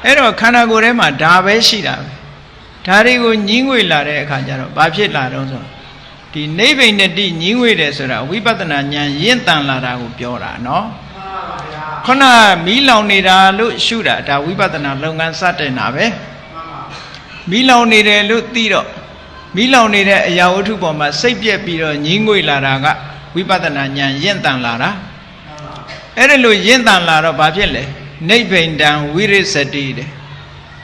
အဲ့တော့ခန္ဓာကိုယ်ထဲမှာဒါပဲရှိတာပဲဒါတွေကိုညီးငွေ့လာတဲ့အခါကျတော့ဘာဖြစ်လာတော့ဆိုဒီနိဗ္ဗိန္ဒတိညီးငွေ့တယ်ဆိုတာဝိပဿနာဉာဏ်ရင့်တန်လာတာကိုပြောတာเนาะခုနမီးလောင်နေတာလို့ရှုတာဒါဝိပဿနာလုပ်ငန်းစတင်တာပဲမီးလောင်နေတယ်လို့သိတော့မီးလောင်နေတဲ့အရာဝတ္ထုပေါ်မှာစိတ်ပြက်ပြီးတော့ညီးငွေ့လာတာကဝိပဿနာဉာဏ်ရင့်တန်လာတာအဲ့ဒါလို့ရင့်တန်လာတော့ဘာဖြစ်လဲနိဗ္ဗိန္ဒံဝိရိစတိတဲ့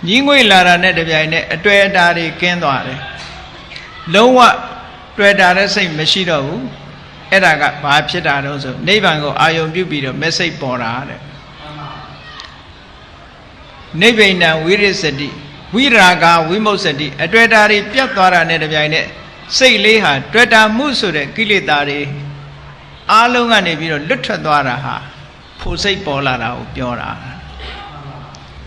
ညီးငွေ့လာတာနဲ့တပြိုင်နက်အတွေ့အတာတွေကင်းသွားတယ်လုံးဝတွေ့တာတဲ့စိတ်မရှိတော့ဘူးအဲ့ဒါကဘာဖြစ်တာတော့ဆိုနိဗ္ဗာန်ကိုအာယုံပြုပြီးတော့ message ပေါ်တာတဲ့နိဗ္ဗိန္ဒံဝိရိစတိဝိရာဂဝိမုတ်စတိအတွေ့အတာတွေပြတ်သွားတာနဲ့တပြိုင်နက်စိတ်လေးဟာတွေ့တာမှုဆိုတဲ့ကိလေသာတွေအားလုံးကနေပြီးတော့လွတ်ထွက်သွားတာဟာဖို့စိတ်ပေါ်လာတာကိုပြောတာ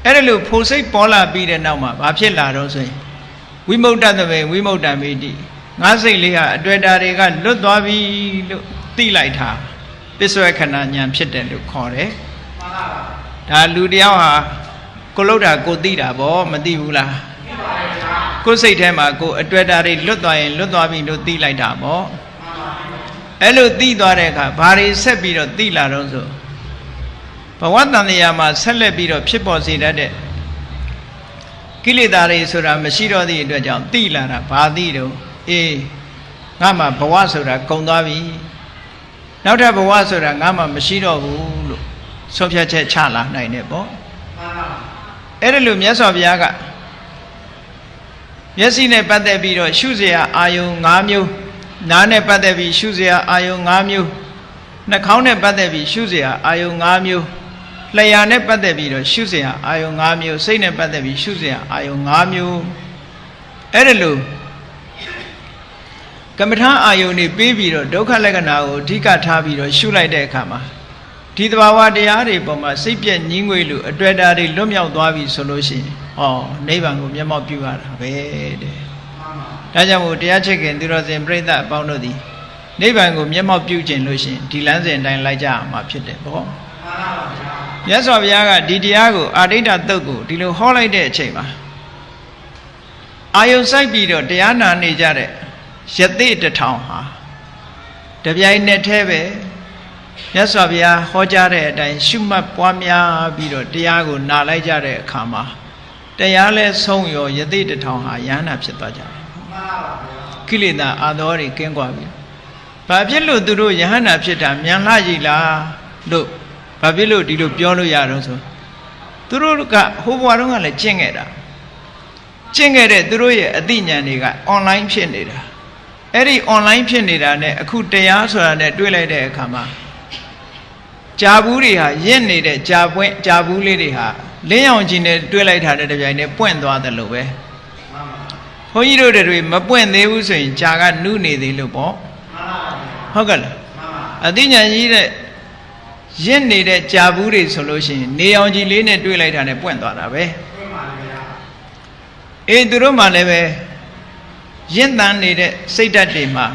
အဲ့ဒါလို့ဖို့စိတ်ပေါ်လာပြီးတဲ့နောက်မှာဘာဖြစ်လာတော့ဆိုရင်ဝိမု क्त သမေဝိမု क्त မိတိငါစိတ်လေးဟာအတွေ့အတာတွေကလွတ်သွားပြီလို့သိလိုက်တာပစ္စုပ္ပခဏဉာဏ်ဖြစ်တယ်လို့ခေါ်တယ်ဒါလူတယောက်ဟာကိုလှုပ်တာကိုသိတာဗောမသိဘူးလားသိပါရဲ့ဗျာကိုစိတ်ထဲမှာကိုအတွေ့အတာတွေလွတ်သွားရင်လွတ်သွားပြီလို့သိလိုက်တာဗောအဲ့လိုသိသွားတဲ့အခါဘာတွေဆက်ပြီးတော့သိလာတော့ဆိုဘဝတန်တရားမှာဆက်လက်ပြီးတော့ဖြစ်ပေါ်စေတတ်တဲ့ ကိလေသာတွေဆိုတာမရှိတော့သည့်အတွက်ကြောင့်တိလာတာဘာသိတော့အေးငါမှဘဝဆိုတာကုန်သွားပြီနောက်ထပ်ဘဝဆိုတာငါမှမရှိတော့ဘူးလို့ဆုံးဖြတ်ချက်ချလာနိုင်တယ်ပေါ့အဲ့ဒါလို့မြတ်စွာဘုရားကမျက်စိနဲ့ပတ်သက်ပြီးတော့ရှုစရာအာယုံ၅မျိုးနားနဲ့ပတ်သက်ပြီးရှုစရာအာယုံ၅မျိုးနှာခေါင်းနဲ့ပတ်သက်ပြီးရှုစရာအာယုံ၅မျိုးလျှာနဲ့ပတ်သက်ပြီးတော့ရှုစရာအာယုံ၅မျိုးစိတ်နဲ့ပတ်သက်ပြီးရှုစရာအာယုံ၅မျိုးအဲ့ဒါလို့ကမ္မထာအာယုန်နေပေးပြီးတော့ဒုက္ခလက္ခဏာကိုအဓိကထားပြီးတော့ရှုလိုက်တဲ့အခါမှာဒီသဘာဝတရားတွေပေါ်မှာစိတ်ပြည့်ငြင်းငွေလို့အတွေ့အတာတွေလွတ်မြောက်သွားပြီဆိုလို့ရှိရင်ဟောနိဗ္ဗာန်ကိုမျက်မှောက်ပြုရတာပဲတဲ့ဒါကြောင့်မို့တရားချစ်ခင်သူတော်စင်ပြိဿအပေါင်းတို့သည်နိဗ္ဗာန်ကိုမျက်မှောက်ပြုခြင်းလို့ရှိရင်ဒီလမ်းစဉ်အတိုင်းလိုက်ကြရမှာဖြစ်တယ်ပေါ့မြတ်စွာဘုရားကဒီတရားကိုအာဋိဋ္ဌသုတ်ကိုဒီလိုဟောလိုက်တဲ့အချိန်မှာအာယုံစိုက်ပြီးတော့တရားနာနေကြတဲ့ယသိတထောင်ဟာတပြိုင်နက်တည်းပဲမြတ်စွာဘုရားဟောကြားတဲ့အတိုင်းရှုမှတ်ပွားများပြီးတော့တရားကိုနာလိုက်ကြတဲ့အခါမှာတရားလဲဆုံးရောယသိတထောင်ဟာယန္တာဖြစ်သွားကြတယ်ကိလေသာအာသောတွေကင်းကွာပြီဘာဖြစ်လို့သူတို့ယဟန္တာဖြစ်တာမြန်လှကြီးလားလို့ဘာဖြစ်လို့ဒီလိုပြောလို့ရတော့ဆိုသူတို့ကဟိုဘဝတုန်းကလည်းကျင့်ခဲ့တာကျင့်ခဲ့တဲ့သူတို့ရဲ့အသိဉာဏ်တွေက online ဖြစ်နေတာအဲ့ဒီ online ဖြစ်နေတာနဲ့အခုတရားဆိုတာနဲ့တွေ့လိုက်တဲ့အခါမှာကြာဘူးတွေဟာရင့်နေတဲ့ကြာဘူးလေးတွေဟာလင်းရောင်ကြီးနဲ့တွေ့လိုက်တာတဲ့တပြိုင်နဲ့ပွင့်သွားတယ်လို့ပဲဘုန်းကြီးတို့တွေမပွင့်သေးဘူးဆိုရင်ကြာကနုနေသေးလို့ပေါ့ဟုတ်ကဲ့လားအသိဉာဏ်ကြီးတဲ့ရင့်နေတဲ့ကြာဘူးတွေဆိုလို့ရှိရင်နေရောင်ကြီးလေးနဲ့တွေ့လိုက်တာနဲ့ပွင့်သွားတာပဲအေးသူတို့မှလည်းပဲရင့်တန်နေတဲ့စိတ်ဓာတ်တွေမှာ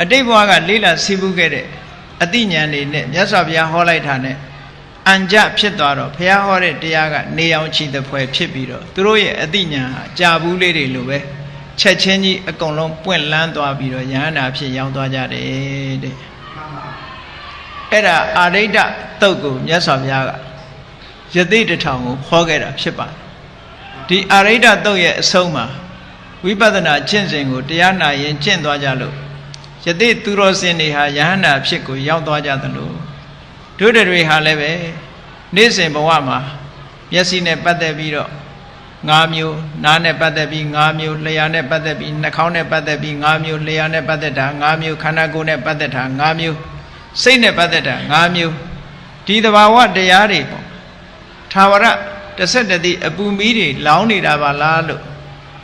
အတိတ်ဘဝကလေးလာစီးပူးခဲ့တဲ့အသိဉာဏ်တွေနဲ့မြတ်စွာဘုရားဟောလိုက်တာနဲ့အံကြဖြစ်သွားတော့ဘုရားဟောတဲ့တရားကနေအောင်ချီတဲ့ဖွယ်ဖြစ်ပြီးတော့သူတို့ရဲ့အသိဉာဏ်ဟာကြာဘူးလေးတွေလိုပဲချက်ချင်းကြီးအကုန်လုံးပွင့်လန်းသွားပြီးတော့ယန္တာဖြစ်ရောက်သွားကြတယ်တဲ့အဲ့ဒါအာရိဋ္ဌသုတ်ကိုမြတ်စွာဘုရားကယသိတထောင်ကိုဟောခဲ့တာဖြစ်ပါတယ်ဒီအာရိဋ္ဌသုတ်ရဲ့အဆုံးမှာဝိပဿနာကျင့်စဉ်ကိုတရားနာရင်ကျင့်သွားကြလို့ယသိသူတော်စင်တွေဟာယဟန္တာဖြစ်ကိုရောက်သွားကြသလိုတို့တွေဟာလည်းပဲနေ့စဉ်ဘဝမှာမျက်စိနဲ့ပတ်သက်ပြီးတော့၅မျိုးနားနဲ့ပတ်သက်ပြီး၅မျိုးလျှာနဲ့ပတ်သက်ပြီးနှာခေါင်းနဲ့ပတ်သက်ပြီး၅မျိုးလျှာနဲ့ပတ်သက်တာ၅မျိုးခန္ဓာကိုယ်နဲ့ပတ်သက်တာ၅မျိုးစိတ်နဲ့ပတ်သက်တာ၅မျိုးဒီသဘာဝတရားတွေပေါ့သာဝရတစ်ဆက်တည်းအပူမီးတွေလောင်းနေတာပါလားလို့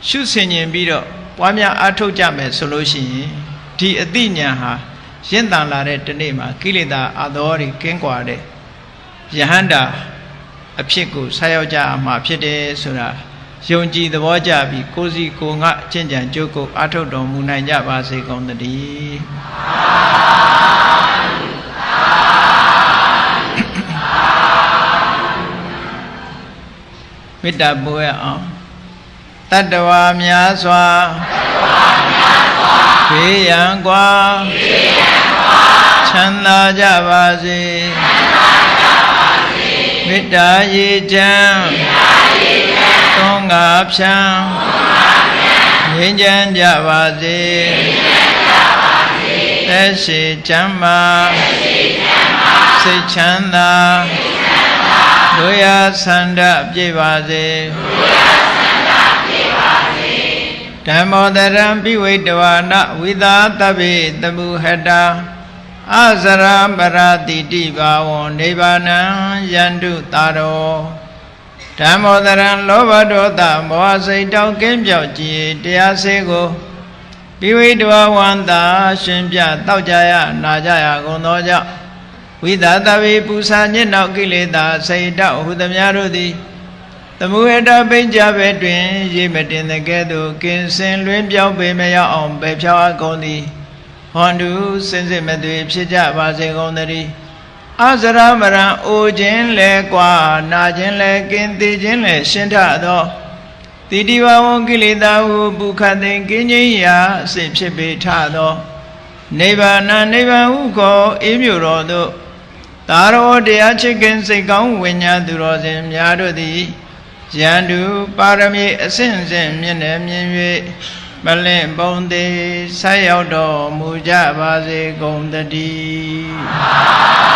ရှုဆင်ញင်ပြီးတော့ပွားများအားထုတ်ကြမယ်ဆိုလို့ရှိရင်ဒီအသိဉာဏ်ဟာရင့်တန်လာတဲ့ဒီနေ့မှာကိလေသာအာသောတွေကင်းကွာတဲ့ယဟန္တာအဖြစ်ကိုဆက်ရောက်ကြမှာဖြစ်တယ်ဆိုတာယုံကြည်သဘောကျပြီးကိုယ်စီကိုယ်ငါကျင့်ကြံကြိုးကိုအားထုတ်တော်မူနိုင်ကြပါစေကုန်သတည်းမေတ္တာပို့ရအောင်တတ္တဝါများစွာဘေးရန်ကွာချမ်းသာကြပါစေမေတ္တာရေချမ်းသုံးငါဖြံငြိမ်းချမ်းကြပါစေသက်ရှိချမ်းသာစိတ်ချမ်းသာလူရဆန္ဒပြည့်ပါစေဓမ္မောတရံပိဝိတဝါနဝိသာတဗ္ဗေတမုဟတာအဇရံပရတိတိဘာဝံနိဗ္ဗာနံယန္တုတာရောဓမ္မောတရံလောဘဒေါသမောဟစိတ်တောင်းကင်းပြောက်ကြည်တရားစေကိုပိဝိတဝါဝန္တာရှင်ပြတောက်ကြရနာကြရကုန်သောကြောင့်ဝိသာတဗ္ဗေပူဇာညစ်နောက်ကိလေသာစိတ်တောက်ဟုသမျှတို့သည်သမုဟတပိဉ္ကြပဲတွင်ရေမတင်တဲ့ကဲ့သို့ကင်းစင်လွင်ပြောင်းပေမရောက်အောင်ပဲဖြောင်းအကုန်သည်ဟွန်တုစင်စစ်မသွေဖြစ်ကြပါစေကုန်သတည်းအဇရမရံအိုခြင်းလဲကွာနာခြင်းလဲကင်းသေးခြင်းလဲရှင်းထသောတိတိဝဝံကိလေသာဟုပုခတ်သိင်ကင်းခြင်းရာအစစ်ဖြစ်ပေထသောနိဗ္ဗာန်နိဗ္ဗာန်ဟုခေါ်အေးမြတော်သို့သာရောတရားချစ်ခင်စိတ်ကောင်းဝိညာဉ်သူတော်စင်များတို့သည် ယန္တုပါရမီအစဉ်စဉ်မြင့်နေမြင်၍မလင့်ပုံသေးဆက်ရောက်တော်မူကြပါစေကုန်တည်း